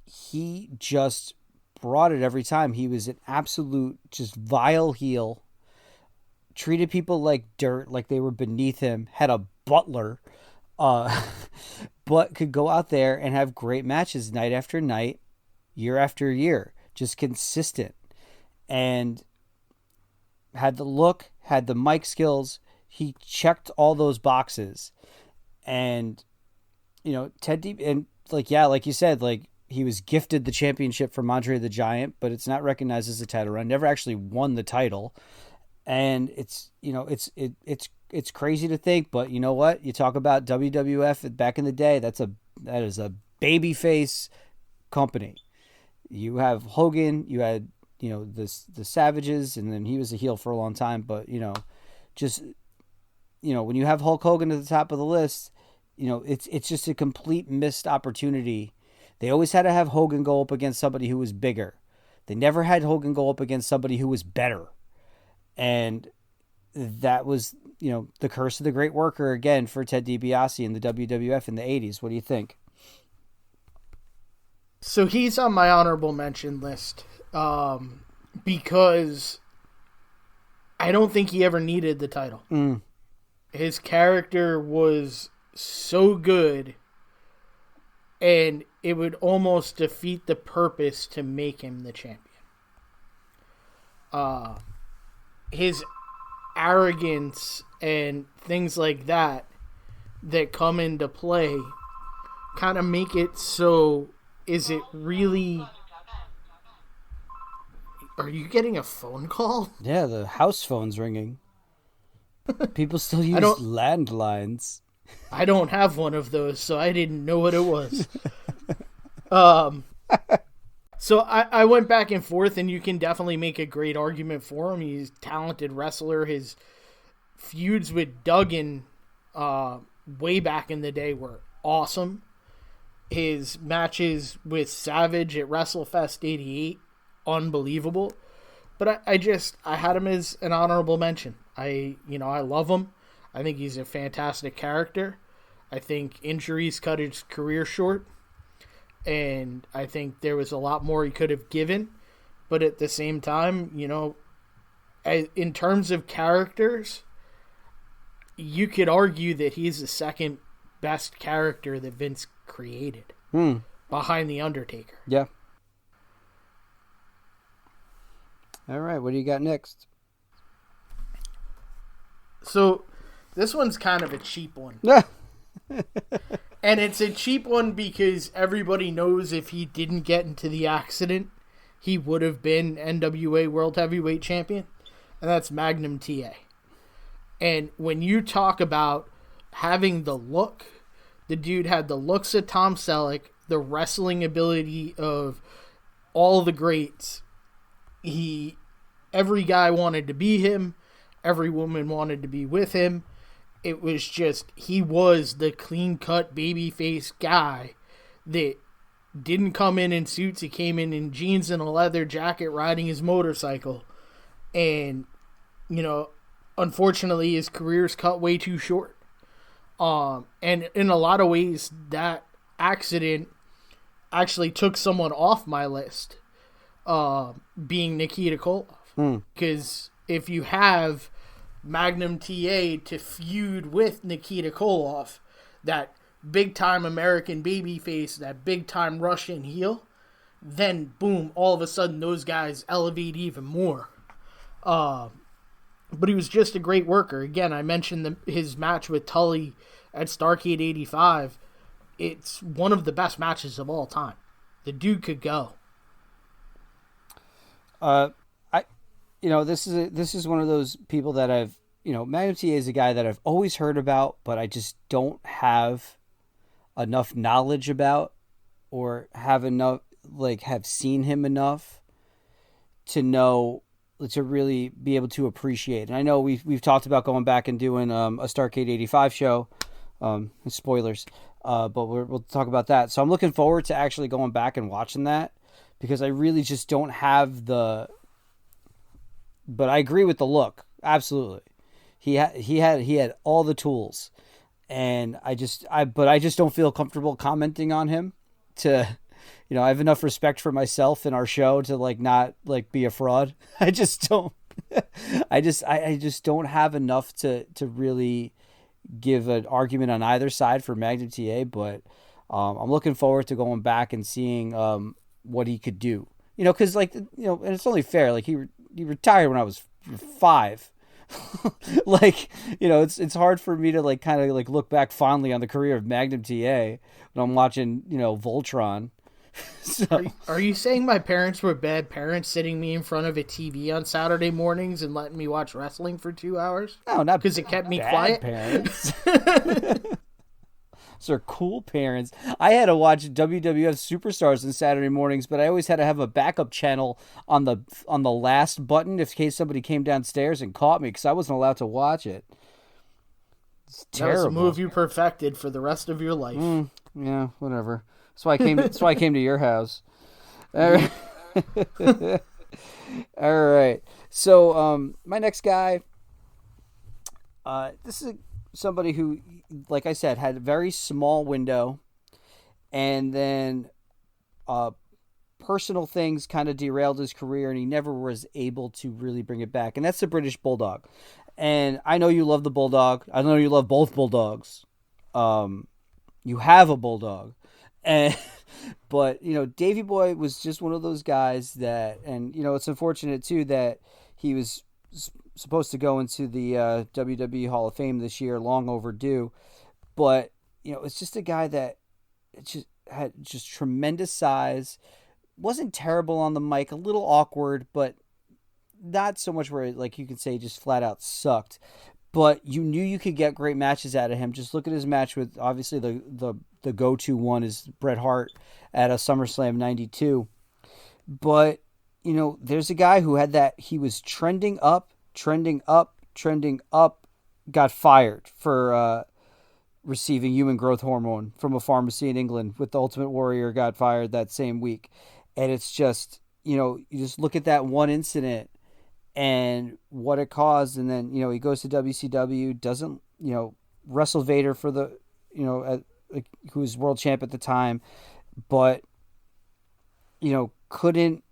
he just brought it every time. He was an absolute just vile heel, treated people like dirt, like they were beneath him, had a butler, but could go out there and have great matches night after night, year after year, just consistent, and had the look, had the mic skills. He checked all those boxes. And, Ted D, and like you said, like, he was gifted the championship from Andre the Giant, but it's not recognized as a title run. Never actually won the title. And it's crazy to think, but you know what? You talk about WWF back in the day, that is a babyface company. You have Hogan, you had, the Savages, and then he was a heel for a long time, but when you have Hulk Hogan at the top of the list, it's just a complete missed opportunity. They always had to have Hogan go up against somebody who was bigger. They never had Hogan go up against somebody who was better. And that was, the curse of the great worker again for Ted DiBiase in the WWF in the 80s. What do you think? So he's on my honorable mention list because I don't think he ever needed the title. His character was so good, and it would almost defeat the purpose to make him the champion. His arrogance and things like that come into play kind of make it so, is it really... Are you getting a phone call? Yeah, the house phone's ringing. People still use landlines. I don't have one of those, so I didn't know what it was. So I went back and forth, and you can definitely make a great argument for him. He's a talented wrestler. His feuds with Duggan way back in the day were awesome. His matches with Savage at WrestleFest 88, unbelievable. But I had him as an honorable mention. I love him. I think he's a fantastic character. I think injuries cut his career short. And I think there was a lot more he could have given. But at the same time, in terms of characters, you could argue that he's the second best character that Vince created behind The Undertaker. Yeah. All right, what do you got next? So, this one's kind of a cheap one. And it's a cheap one because everybody knows if he didn't get into the accident, he would have been NWA World Heavyweight Champion. And that's Magnum TA. And when you talk about having the look, the dude had the looks of Tom Selleck, the wrestling ability of all the greats. Every guy wanted to be him. Every woman wanted to be with him. It was just, he was the clean-cut babyface guy that didn't come in suits. He came in jeans and a leather jacket riding his motorcycle. And, unfortunately, his career's cut way too short. And in a lot of ways, that accident actually took someone off my list, being Nikita Koloff. Because if you have Magnum TA to feud with Nikita Koloff, that big-time American babyface, that big-time Russian heel, then, boom, all of a sudden those guys elevate even more. But he was just a great worker. Again, I mentioned his match with Tully at Starrcade 85. It's one of the best matches of all time. The dude could go. This is one of those people that I've, Magnum TA is a guy that I've always heard about, but I just don't have enough knowledge about, or have seen him enough to know, to really be able to appreciate. And I know we've talked about going back and doing a Starrcade 85 show, spoilers, but we'll talk about that. So I'm looking forward to actually going back and watching that, because I really just don't have but I agree with the look. Absolutely. He had all the tools, and I just don't feel comfortable commenting on him to, I have enough respect for myself and our show to not be a fraud. I just don't, I just don't have enough to really give an argument on either side for Magnum TA, but I'm looking forward to going back and seeing what he could do. Because and it's only fair. He retired when I was 5. It's hard for me to kind of look back fondly on the career of Magnum TA when I'm watching Voltron. So, are you saying my parents were bad parents, sitting me in front of a TV on Saturday mornings and letting me watch wrestling for 2 hours? No, not because it kept me bad quiet. Parents. Those are cool parents. I had to watch WWF Superstars on Saturday mornings, but I always had to have a backup channel on the last button in case somebody came downstairs and caught me, because I wasn't allowed to watch it. It's terrible. That was a move you perfected for the rest of your life. Yeah, whatever. That's why I came to your house. All right. All right. So my next guy, this is somebody who, like I said, had a very small window, and then personal things kind of derailed his career, and he never was able to really bring it back. And that's the British Bulldog. And I know you love the Bulldog. I know you love both Bulldogs. you have a bulldog. And but Davey Boy was just one of those guys that, and it's unfortunate too that he was supposed to go into the WWE Hall of Fame this year, long overdue. But it's just a guy that just had just tremendous size, wasn't terrible on the mic, a little awkward, but not so much where like you could say just flat out sucked. But you knew you could get great matches out of him. Just look at his match with, obviously the go-to one is Bret Hart at a SummerSlam 92. But, there's a guy who had that, he was trending up, got fired for receiving human growth hormone from a pharmacy in England with the Ultimate Warrior, got fired that same week. And it's just, you just look at that one incident and what it caused, and then he goes to WCW, doesn't wrestle Vader for the who was world champ at the time, but couldn't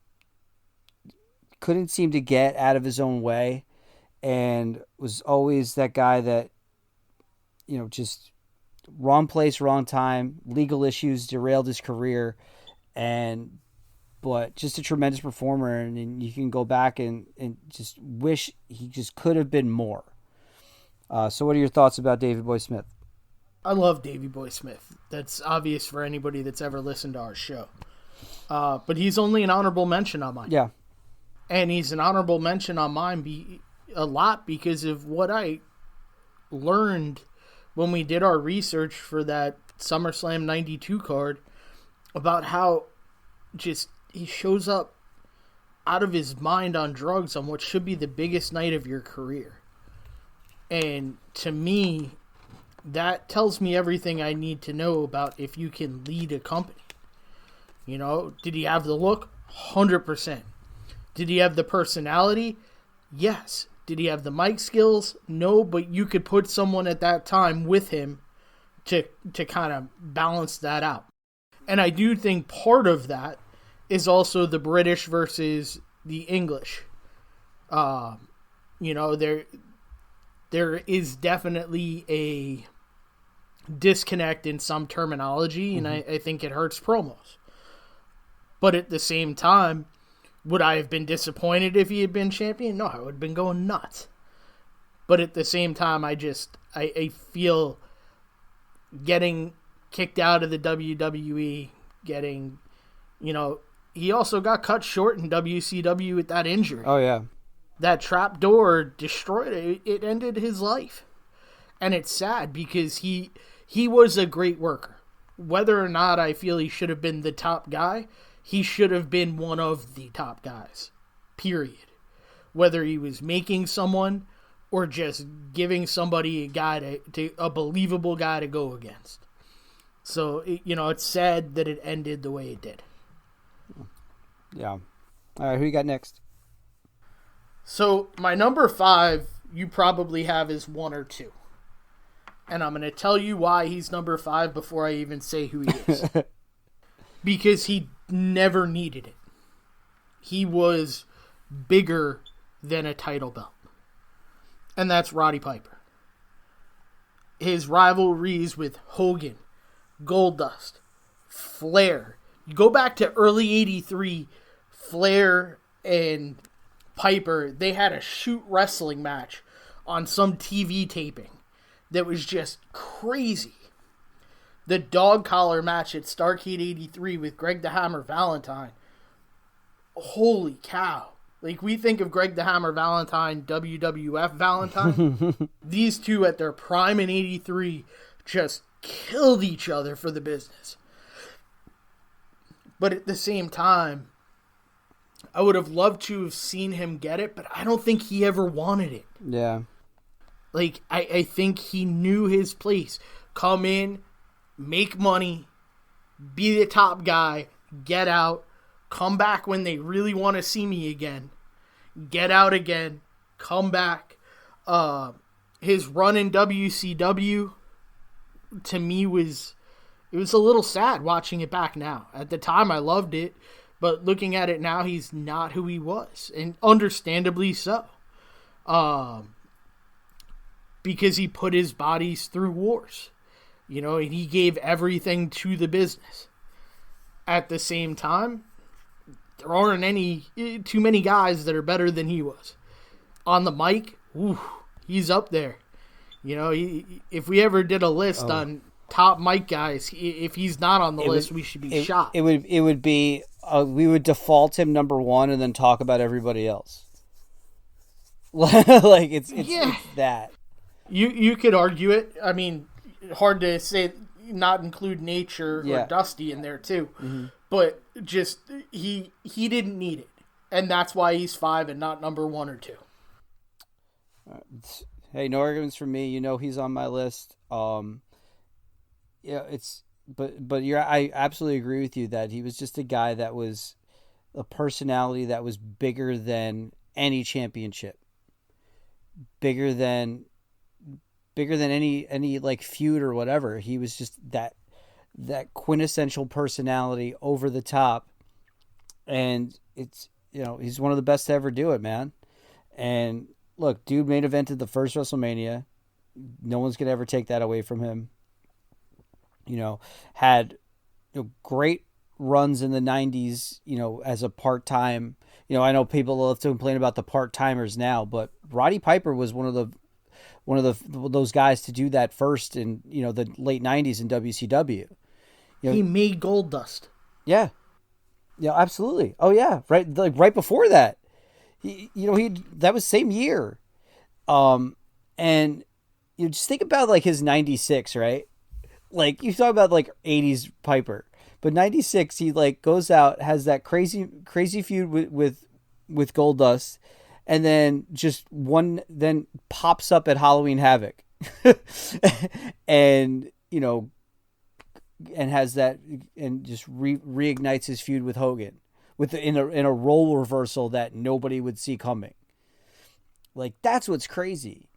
seem to get out of his own way, and was always that guy that just wrong place, wrong time, legal issues derailed his career, but just a tremendous performer, and you can go back and just wish he just could have been more. So what are your thoughts about Davey Boy Smith? I love Davey Boy Smith. That's obvious for anybody that's ever listened to our show. But he's only an honorable mention on mine. Yeah. And he's an honorable mention on mine a lot because of what I learned when we did our research for that SummerSlam 92 card about how just he shows up out of his mind on drugs on what should be the biggest night of your career. And to me, that tells me everything I need to know about if you can lead a company. Did he have the look? 100%. Did he have the personality? Yes. Did he have the mic skills? No, but you could put someone at that time with him to kind of balance that out. And I do think part of that is also the British versus the English. There is definitely a disconnect in some terminology, and I think it hurts promos. But at the same time, would I have been disappointed if he had been champion? No, I would have been going nuts. But at the same time, I feel getting kicked out of the WWE, he also got cut short in WCW with that injury. Oh, yeah. That trap door destroyed it. It ended his life. And it's sad because he was a great worker. Whether or not I feel he should have been the top guy, he should have been one of the top guys. Period. Whether he was making someone or just giving somebody a guy a believable guy to go against. So, it's sad that it ended the way it did. Yeah. All right, who you got next? So, my number 5, you probably have is 1 or 2. And I'm going to tell you why he's number 5 before I even say who he is. Because he never needed it. He was bigger than a title belt. And that's Roddy Piper. His rivalries with Hogan, Goldust, Flair. You go back to early 83, Flair and Piper, they had a shoot wrestling match on some TV taping that was just crazy. The dog collar match at Starrcade 83 with Greg the Hammer Valentine. Holy cow. Like, we think of Greg the Hammer Valentine, WWF Valentine. These two at their prime in 83 just killed each other for the business. But at the same time, I would have loved to have seen him get it, but I don't think he ever wanted it. Yeah. Like, I think he knew his place. Come in, make money, be the top guy, get out, come back when they really want to see me again, get out again, come back. His run in WCW, to me, was a little sad watching it back now. At the time, I loved it, but looking at it now, he's not who he was, and understandably so. Because he put his bodies through wars. You know, and he gave everything to the business. At the same time, there aren't too many guys that are better than he was. On the mic, he's up there. You know, if we ever did a list on top mic guys, if he's not on the list, we should be shocked. It would be we would default him number one and then talk about everybody else. Like it's that. You could argue it. I mean, hard to say not include Nature or Dusty in there too. Mm-hmm. But just he didn't need it. And that's why he's 5 and not number 1 or 2. Hey, no arguments from me. You know he's on my list. But I absolutely agree with you that he was just a guy that was a personality that was bigger than any championship. Bigger than any like feud or whatever. He was just that quintessential personality, over the top, and it's, you know, he's one of the best to ever do it, man. And look, dude main evented the first WrestleMania. No one's gonna ever take that away from him. You know, had great runs in the 90s, you know, as a part-time. You know, I know people love to complain about the part-timers now, but Roddy Piper was one of those guys to do that first in, you know, the late 90s in WCW. You know, he made Goldust. Yeah. Yeah, absolutely. Oh yeah, right before that. That was same year. And you just think about like his 96, right? Like you talk about like 80s Piper. But 96, he like goes out, has that crazy feud with Goldust, and then then pops up at Halloween Havoc, and you know, and has that, and just reignites his feud with Hogan, in a role reversal that nobody would see coming. Like that's what's crazy,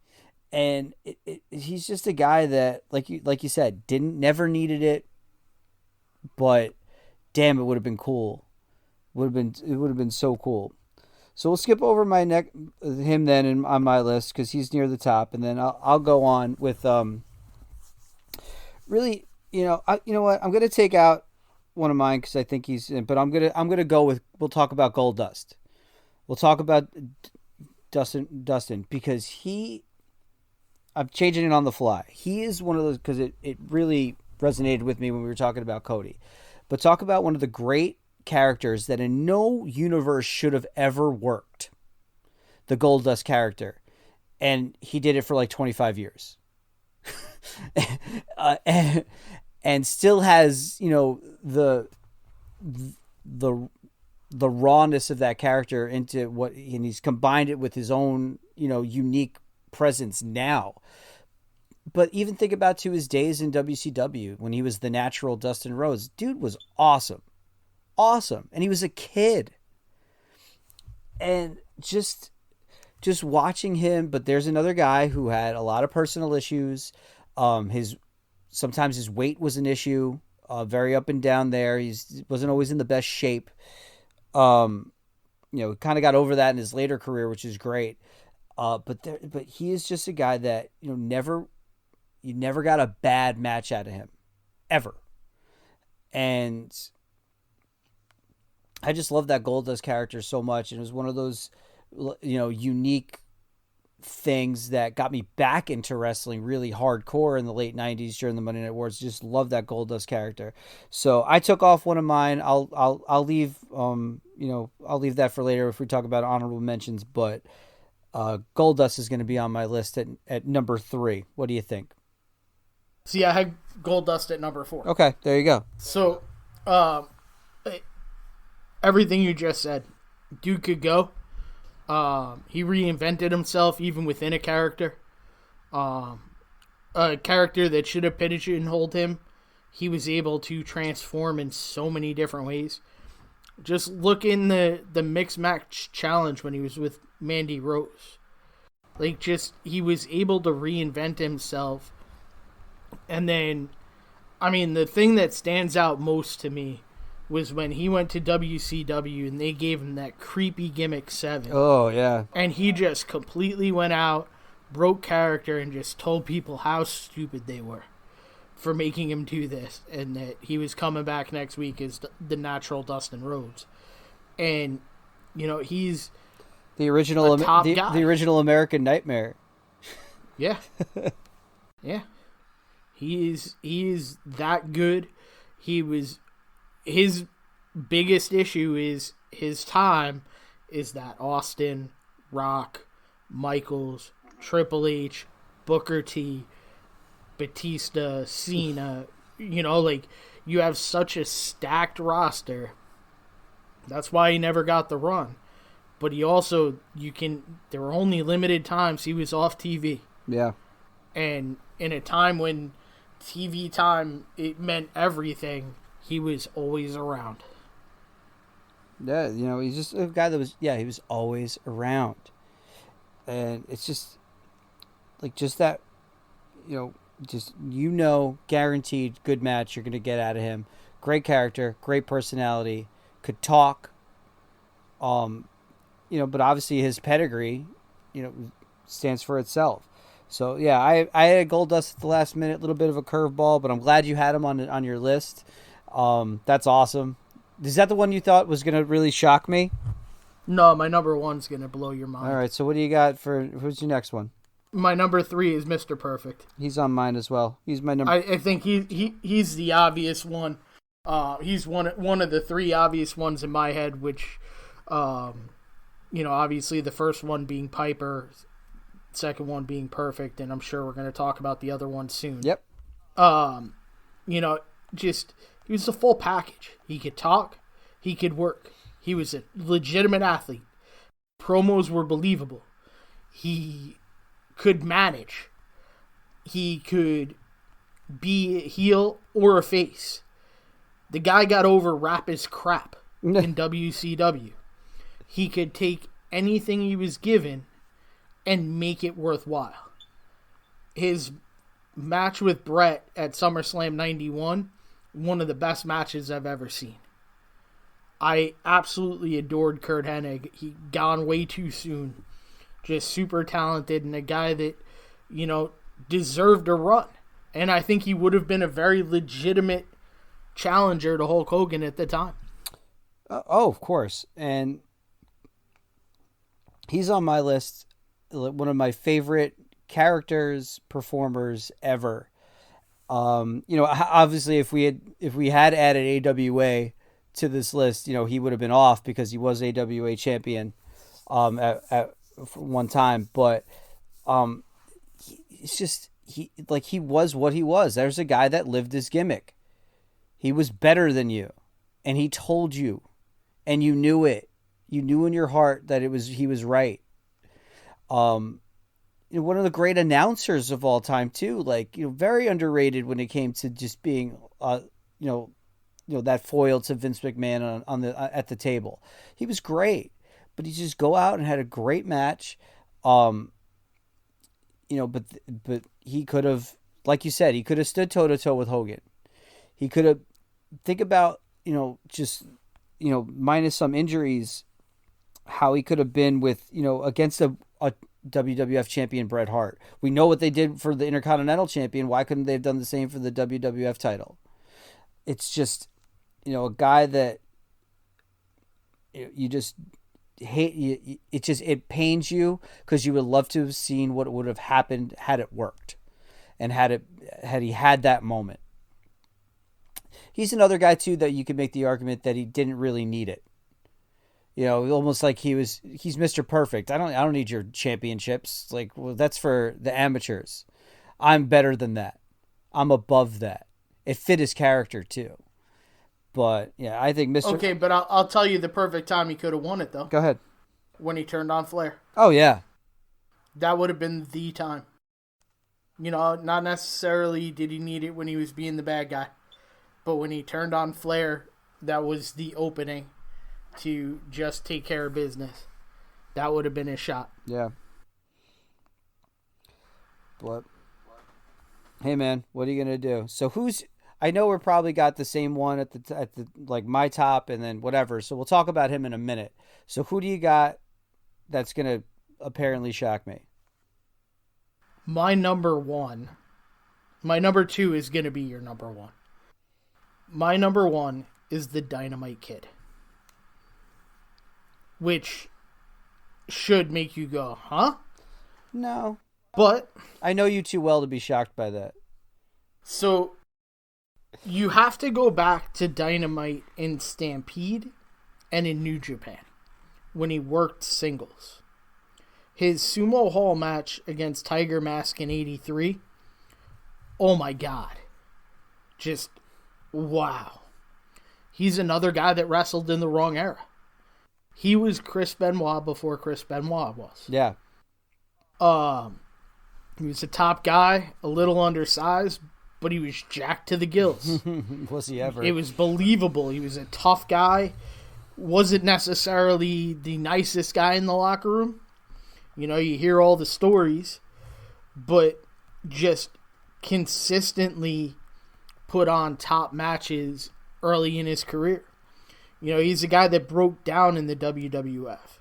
and he's just a guy that like you said never needed it. But damn, it would have been cool. It would have been so cool. So we'll skip over him then on my list because he's near the top, and then I'll go on with really, you know what, I'm gonna take out one of mine because I think he's in, but I'm gonna go with, we'll talk about Goldust. We'll talk about Dustin because I'm changing it on the fly. He is one of those, because it really resonated with me when we were talking about Cody. But talk about one of the great characters that in no universe should have ever worked. The Goldust character. And he did it for like 25 years. and still has, you know, the rawness of that character into what, and he's combined it with his own, you know, unique presence now. But even think about to his days in WCW when he was the natural Dustin Rhodes. Dude was awesome. Awesome. And he was a kid. And just watching him, but there's another guy who had a lot of personal issues. Sometimes his weight was an issue, very up and down there. He wasn't always in the best shape. You know, kind of got over that in his later career, which is great. But he is just a guy that, you know, you never got a bad match out of him, ever. And I just love that Goldust character so much. And it was one of those, you know, unique things that got me back into wrestling really hardcore in the late 90s during the Monday Night Wars. Just love that Goldust character. So I took off one of mine. I'll leave, you know, I'll leave that for later if we talk about honorable mentions, but Goldust is going to be on my list at number 3. What do you think? See, I had Goldust at number 4. Okay, there you go. So, everything you just said, dude could go. He reinvented himself even within a character. A character that should have pigeonholed him, he was able to transform in so many different ways. Just look in the mixed match challenge when he was with Mandy Rose. Like, just, he was able to reinvent himself. And then, I mean, the thing that stands out most to me was when he went to WCW and they gave him that creepy gimmick 7. Oh, yeah. And he just completely went out, broke character, and just told people how stupid they were. for making him do this, and that he was coming back next week as the natural Dustin Rhodes. And, he's the original top guy. The original American Nightmare. Yeah. Yeah. He's that good. His biggest issue is his time is that Austin, Rock, Michaels, Triple H, Booker T, Batista, Cena, you have such a stacked roster. That's why he never got the run. But he also, there were only limited times he was off TV. Yeah. And in a time when TV time, it meant everything, he was always around. Yeah, he's just a guy that he was always around. And it's just, just that, guaranteed good match you're going to get out of him. Great character, great personality, could talk. But obviously his pedigree, stands for itself. So, yeah, I had Goldust at the last minute, a little bit of a curveball, but I'm glad you had him on your list. That's awesome. Is that the one you thought was going to really shock me? No, my number one's going to blow your mind. All right, so what do you got who's your next one? My number 3 is Mr. Perfect. He's on mine as well. He's my number. I think he's the obvious one. He's one of the 3 obvious ones in my head, which, obviously the first one being Piper, second one being Perfect, and I'm sure we're going to talk about the other one soon. Yep. He was the full package. He could talk. He could work. He was a legitimate athlete. Promos were believable. He could manage. He could be a heel or a face. The guy got over rap as crap in WCW. He could take anything he was given and make it worthwhile. His match with Brett at SummerSlam 91, one of the best matches I've ever seen. I absolutely adored Curt Hennig. He gone way too soon. Just super talented and a guy that, deserved a run. And I think he would have been a very legitimate challenger to Hulk Hogan at the time. Of course. And he's on my list. One of my favorite characters, performers ever. Obviously if we had added AWA to this list, he would have been off because he was AWA champion at one time. But it's just he was what he was. There's a guy that lived his gimmick. He was better than you, and he told you, and you knew it. You knew in your heart that he was right. One of the great announcers of all time too, very underrated when it came to just being, that foil to Vince McMahon at the table. He was great, but he just go out and had a great match. But he could have, like you said, he could have stood toe to toe with Hogan. He could have, think about, minus some injuries, how he could have been with, against a WWF champion Bret Hart. We know what they did for the Intercontinental champion. Why couldn't they have done the same for the WWF title? It's just, a guy that you just hate. It pains you because you would love to have seen what would have happened had it worked, and had he had that moment. He's another guy too that you could make the argument that he didn't really need it. Almost like he's Mr. Perfect. I don't need your championships. That's for the amateurs. I'm better than that. I'm above that. It fit his character too. But yeah, I think Mr. Okay, but I'll tell you the perfect time he could have won it though. Go ahead. When he turned on Flair. Oh yeah. That would have been the time. Not necessarily did he need it when he was being the bad guy, but when he turned on Flair, that was the opening to just take care of business. That would have been his shot. Yeah. But hey man, what are you gonna do? So I know we're probably got the same one at the my top and then whatever. So we'll talk about him in a minute. So who do you got that's gonna apparently shock me? My number 1 My number 2 is going to be your number 1. My number 1 is the Dynamite Kid, which should make you go, huh? No. But I know you too well to be shocked by that. So you have to go back to Dynamite in Stampede and in New Japan when he worked singles. His Sumo Hall match against Tiger Mask in 83. Oh my God. Just wow. He's another guy that wrestled in the wrong era. He was Chris Benoit before Chris Benoit was. Yeah. He was a top guy, a little undersized, but he was jacked to the gills. Was he ever? It was believable. He was a tough guy. Wasn't necessarily the nicest guy in the locker room. You know, you hear all the stories, but just consistently put on top matches early in his career. You know, he's a guy that broke down in the WWF.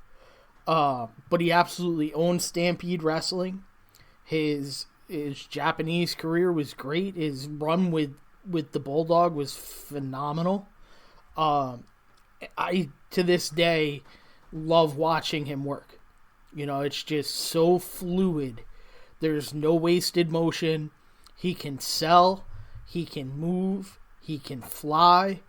But he absolutely owned Stampede Wrestling. His Japanese career was great. His run with the Bulldog was phenomenal. I, to this day, love watching him work. You know, it's just so fluid. There's no wasted motion. He can sell. He can move. He can fly.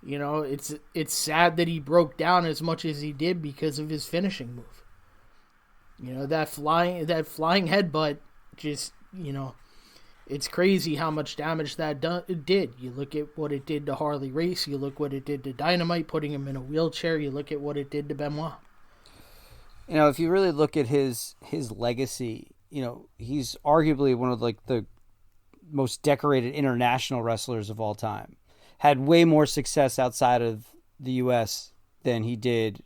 You know, it's sad that he broke down as much as he did because of his finishing move. You know, that flying headbutt, just, you know, it's crazy how much damage that did. You look at what it did to Harley Race. You look what it did to Dynamite, putting him in a wheelchair. You look at what it did to Benoit. You know, if you really look at his legacy, you know, he's arguably one of the most decorated international wrestlers of all time. Had way more success outside of the U.S. than he did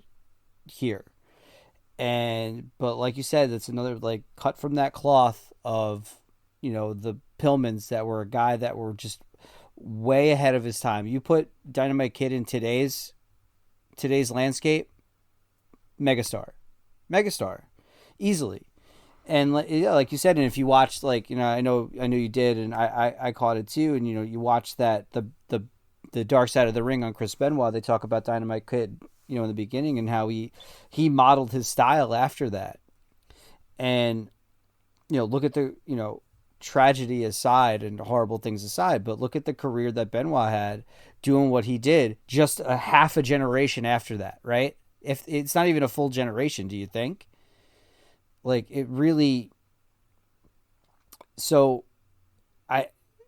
here. But like you said, it's another cut from that cloth of, you know, the Pillmans that were a guy that were just way ahead of his time. You put Dynamite Kid in today's landscape, megastar, easily. And like you said, and if you watched, you know, I know you did, and I caught it too. And you know, you watched that the Dark Side of the Ring on Chris Benoit. They talk about Dynamite Kid, you know, in the beginning, and how he modeled his style after that. And you know, look at the, you know, tragedy aside and horrible things aside, but look at the career that Benoit had doing what he did just a half a generation after that, right? If it's not even a full generation, do you think? It really, so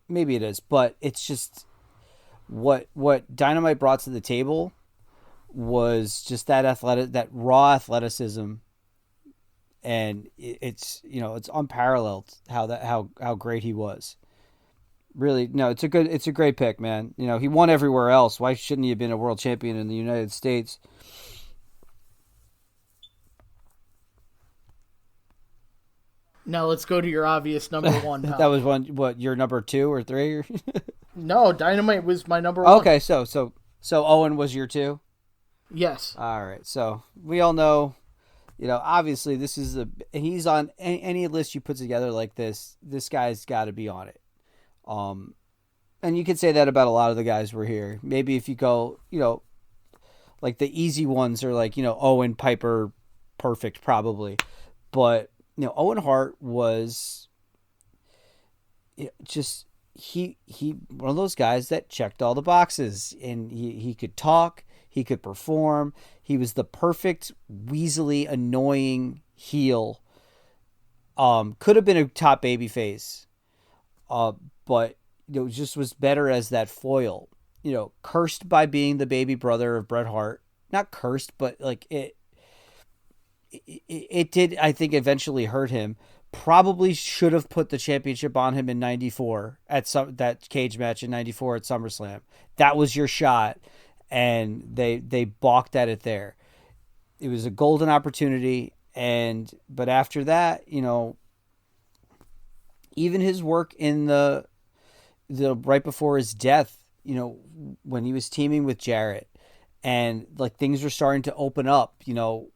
maybe it is, but it's just what Dynamite brought to the table was just that raw athleticism. And it's, you know, it's unparalleled how great he was. Really, no, it's a great pick, man. You know, he won everywhere else. Why shouldn't he have been a world champion in the United States? Now let's go to your obvious number 1. That was what, your number 2 or 3? No, Dynamite was my number 1. Okay, so Owen was your 2? Yes. All right, so we all know, you know, obviously he's on any list you put together like this guy's got to be on it. And you could say that about a lot of the guys we're here. Maybe if you go, you know, like the easy ones are like, you know, Owen, Piper, Perfect probably. But, you know, Owen Hart was just, he one of those guys that checked all the boxes, and he could talk, he could perform. He was the perfect weaselly, annoying heel. Could have been a top babyface, but you know, just was better as that foil. You know, cursed by being the baby brother of Bret Hart. Not cursed, but it did, I think, eventually hurt him. Probably should have put the championship on him in '94 at that cage match in '94 at SummerSlam. That was your shot, and they balked at it there. It was a golden opportunity, but after that, you know, even his work in the right before his death, you know, when he was teaming with Jarrett, and things were starting to open up, you know,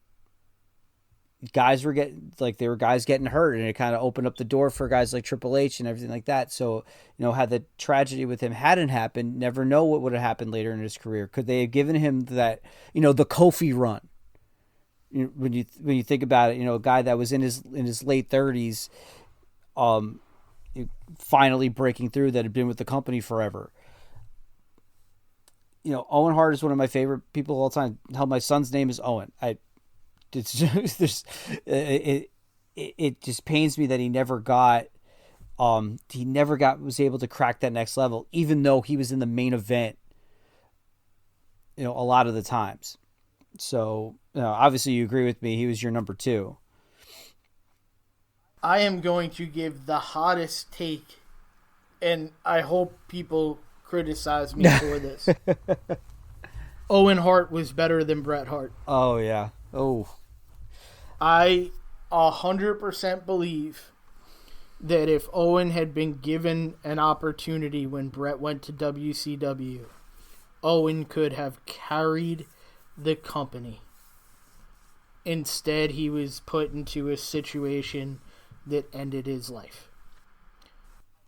guys were there were guys getting hurt, and it kind of opened up the door for guys like Triple H and everything like that. So, had the tragedy with him hadn't happened, never know what would have happened later in his career. Could they have given him that, the Kofi run? When you think about it, a guy that was in his late 30s, finally breaking through, that had been with the company forever. Owen Hart is one of my favorite people of all time. Hell, my son's name is Owen. It's just, it just pains me that he never was able to crack that next level, even though he was in the main event, a lot of the times. So, obviously you agree with me. He was your number 2. I am going to give the hottest take, and I hope people criticize me for this. Owen Hart was better than Bret Hart. Oh, yeah. Oh. I 100% believe that if Owen had been given an opportunity when Bret went to WCW, Owen could have carried the company. Instead, he was put into a situation that ended his life.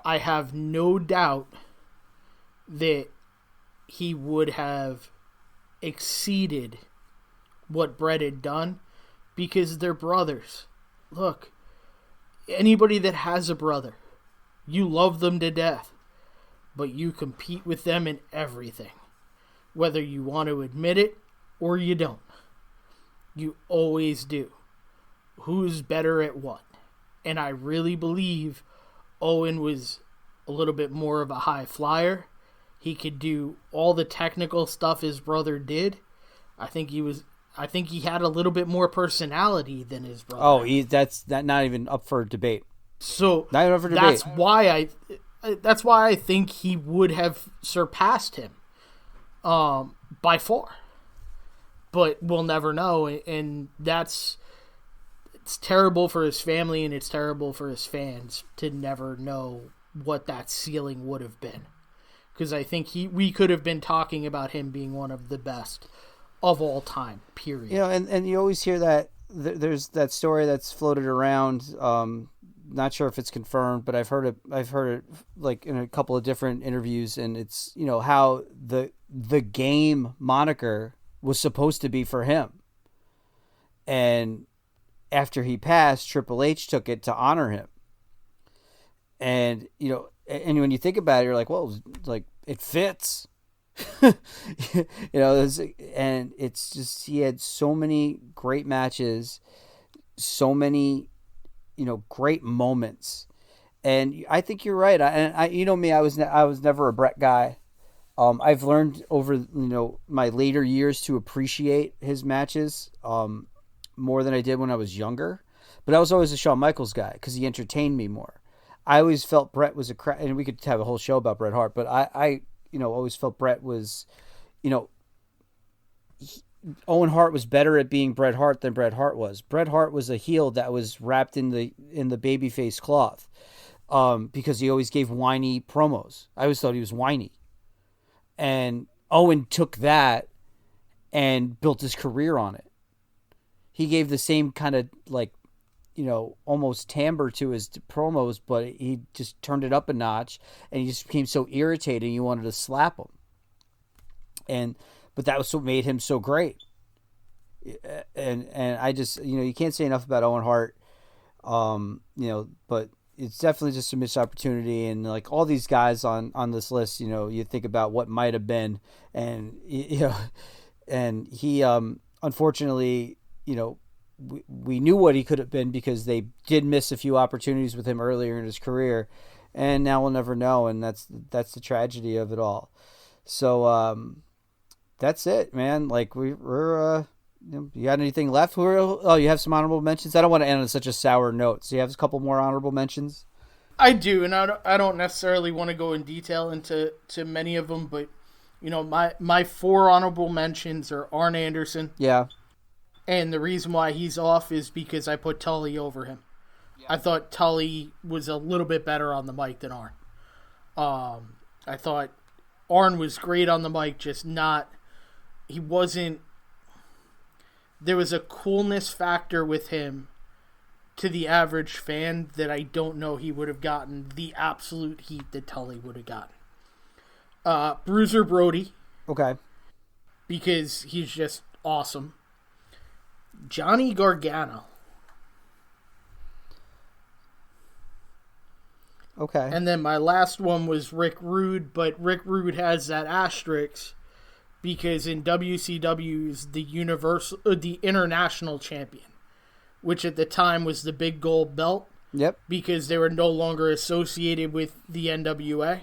I have no doubt that he would have exceeded what Bret had done, because they're brothers. Look, anybody that has a brother, you love them to death, but you compete with them in everything, whether you want to admit it or you don't. You always do. Who's better at what? And I really believe Owen was a little bit more of a high flyer. He could do all the technical stuff his brother did. I think he had a little bit more personality than his brother. Oh, that's not even up for debate. So not even up for debate. That's why I think he would have surpassed him, by far. But we'll never know, and it's terrible for his family, and it's terrible for his fans to never know what that ceiling would have been. Because I think we could have been talking about him being one of the best of all time, period. And you always hear that there's that story that's floated around. Not sure if it's confirmed, but I've heard it like in a couple of different interviews, and it's how the game moniker was supposed to be for him, and after he passed, Triple H took it to honor him. And and when you think about it, you're like, well, like it fits. And it's just, he had so many great matches, so many great moments, and I think you're right. I me, I was never a Bret guy. I've learned over my later years to appreciate his matches more than I did when I was younger, but I was always a Shawn Michaels guy because he entertained me more. I always felt Bret was and we could have a whole show about Bret Hart, but I always felt Bret was, Owen Hart was better at being Bret Hart than Bret Hart was. Bret Hart was a heel that was wrapped in the babyface cloth, because he always gave whiny promos. I always thought he was whiny, and Owen took that and built his career on it. He gave the same kind of almost timbre to his promos, but he just turned it up a notch, and he just became so irritating you wanted to slap him. But that was what made him so great. And I just, you can't say enough about Owen Hart. But it's definitely just a missed opportunity. And like all these guys on this list, you think about what might have been, and and he, unfortunately, we knew what he could have been because they did miss a few opportunities with him earlier in his career, and now we'll never know. And that's the tragedy of it all. So, that's it, man. Like we're you got anything left? Oh, you have some honorable mentions? I don't want to end on such a sour note. So you have a couple more honorable mentions? I do, and I don't necessarily want to go in detail into many of them, but my 4 honorable mentions are Arn Anderson. Yeah. And the reason why he's off is because I put Tully over him. Yeah. I thought Tully was a little bit better on the mic than Arn. I thought Arn was great on the mic, just not... He wasn't there was a coolness factor with him to the average fan that I don't know he would have gotten the absolute heat that Tully would have gotten. Bruiser Brody. Okay. Because he's just awesome. Johnny Gargano. Okay. And then my last one was Rick Rude, but Rick Rude has that asterisk because in WCW is the international champion, which at the time was the big gold belt. Yep. Because they were no longer associated with the NWA.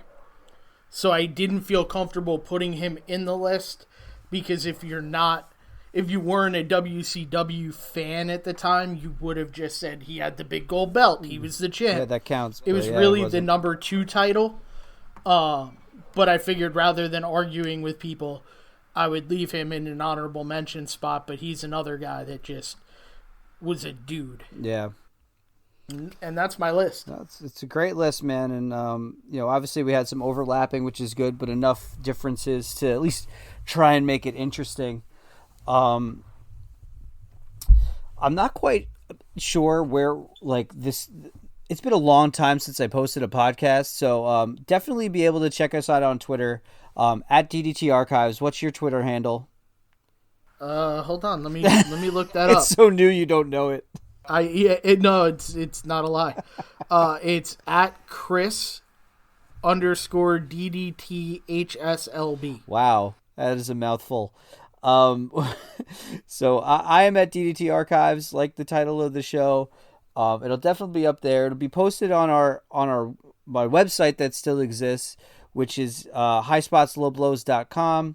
So I didn't feel comfortable putting him in the list because if you weren't a WCW fan at the time, you would have just said he had the big gold belt. He was the champ. Yeah, that counts. It was really the number 2 title. But I figured rather than arguing with people, I would leave him in an honorable mention spot. But he's another guy that just was a dude. Yeah. And that's my list. It's a great list, man. And, obviously we had some overlapping, which is good, but enough differences to at least try and make it interesting. I'm not quite sure where, this... It's been a long time since I posted a podcast, so definitely be able to check us out on Twitter, at DDT Archives. What's your Twitter handle? Hold on. Let me look that up. It's so new you don't know it. It's not a lie. It's at Chris_DDTHSLB. Wow, that is a mouthful. So I am at DDT Archives, like the title of the show. It'll definitely be up there. It'll be posted on my website that still exists, which is highspotslowblows.com.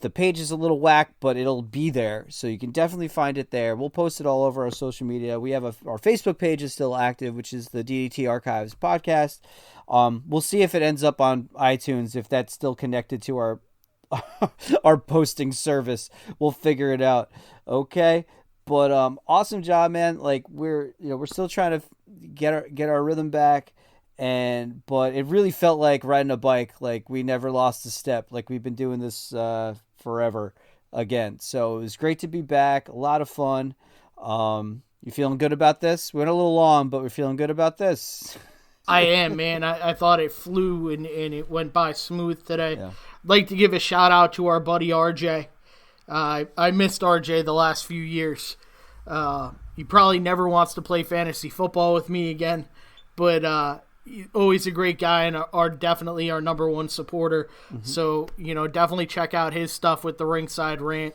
The page is a little whack, but it'll be there, so you can definitely find it there. We'll post it all over our social media. We have our Facebook page is still active, which is the DDT Archives podcast. We'll see if it ends up on iTunes, if that's still connected to our our posting service. We'll figure it out. Okay, but awesome job, man. We're still trying to get our rhythm back. But it really felt like riding a bike. Like we never lost a step. Like we've been doing this forever again. So it was great to be back. A lot of fun. You feeling good about this? We went a little long, but we're feeling good about this. I am, man. I thought it flew and it went by smooth today. Yeah. I'd like to give a shout out to our buddy RJ. I missed RJ the last few years. He probably never wants to play fantasy football with me again, but always a great guy and definitely our number one supporter. Mm-hmm. So, definitely check out his stuff with the Ringside Rant.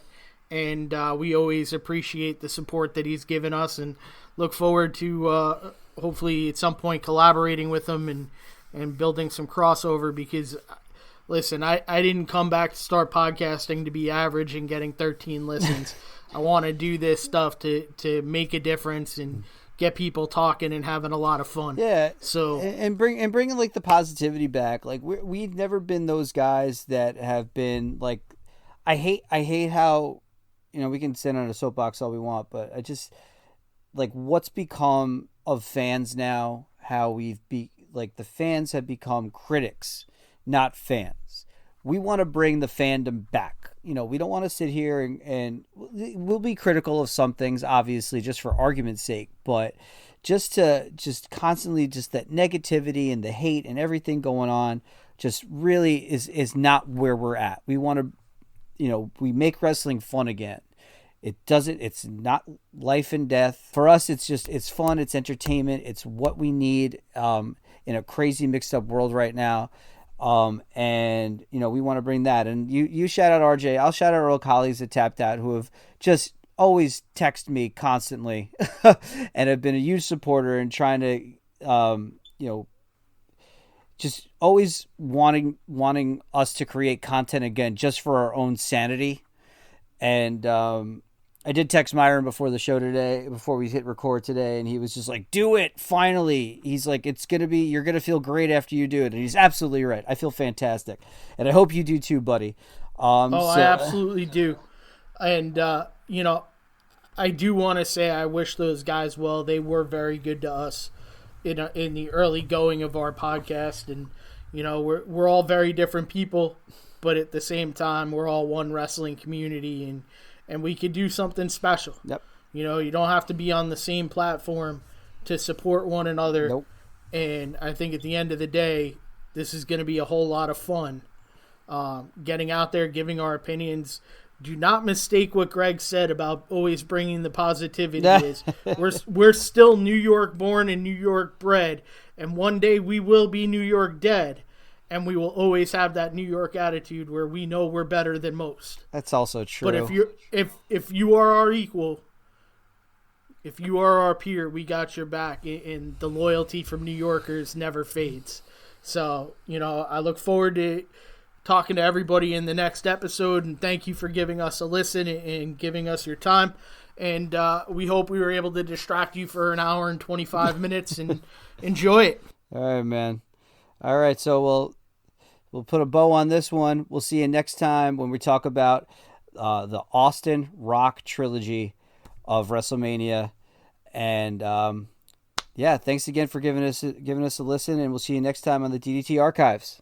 And we always appreciate the support that he's given us and look forward to hopefully at some point collaborating with him and building some crossover because, listen, I didn't come back to start podcasting to be average and getting 13 listens. I want to do this stuff to make a difference and get people talking and having a lot of fun. Yeah. So bringing like the positivity back. Like we've never been those guys that have been like. I hate how, we can sit on a soapbox all we want, but I just like what's become of fans now. How the fans have become critics, not fans. We want to bring the fandom back. We don't want to sit here and we'll be critical of some things, obviously, just for argument's sake. But just constantly that negativity and the hate and everything going on just really is not where we're at. We want to, we make wrestling fun again. It's not life and death. For us, it's fun. It's entertainment. It's what we need in a crazy mixed up world right now. And we want to bring that, and you shout out RJ. I'll shout out our old colleagues at Tapped Out who have just always text me constantly and have been a huge supporter and trying to, just always wanting us to create content again, just for our own sanity. And, I did text Myron before the show today, before we hit record today, and he was just like, do it, finally. He's like, you're going to feel great after you do it. And he's absolutely right. I feel fantastic. And I hope you do too, buddy. I absolutely do. And, I do want to say I wish those guys well. They were very good to us in the early going of our podcast. And, we're all very different people, but at the same time, we're all one wrestling community, and and we could do something special. Yep. You know, you don't have to be on the same platform to support one another. Nope. And I think at the end of the day, this is going to be a whole lot of fun. Getting out there, giving our opinions. Do not mistake what Greg said about always bringing the positivity. We're still New York born and New York bred, and one day we will be New York dead, and we will always have that New York attitude where we know we're better than most. That's also true. But if you are our equal, if you are our peer, we got your back, and the loyalty from New Yorkers never fades. So, you know, I look forward to talking to everybody in the next episode, and thank you for giving us a listen and giving us your time. And we hope we were able to distract you for an hour and 25 minutes and enjoy it. All right, man. All right, so we'll put a bow on this one. We'll see you next time when we talk about the Austin Rock trilogy of WrestleMania. And yeah, thanks again for giving us a listen, and we'll see you next time on the DDT Archives.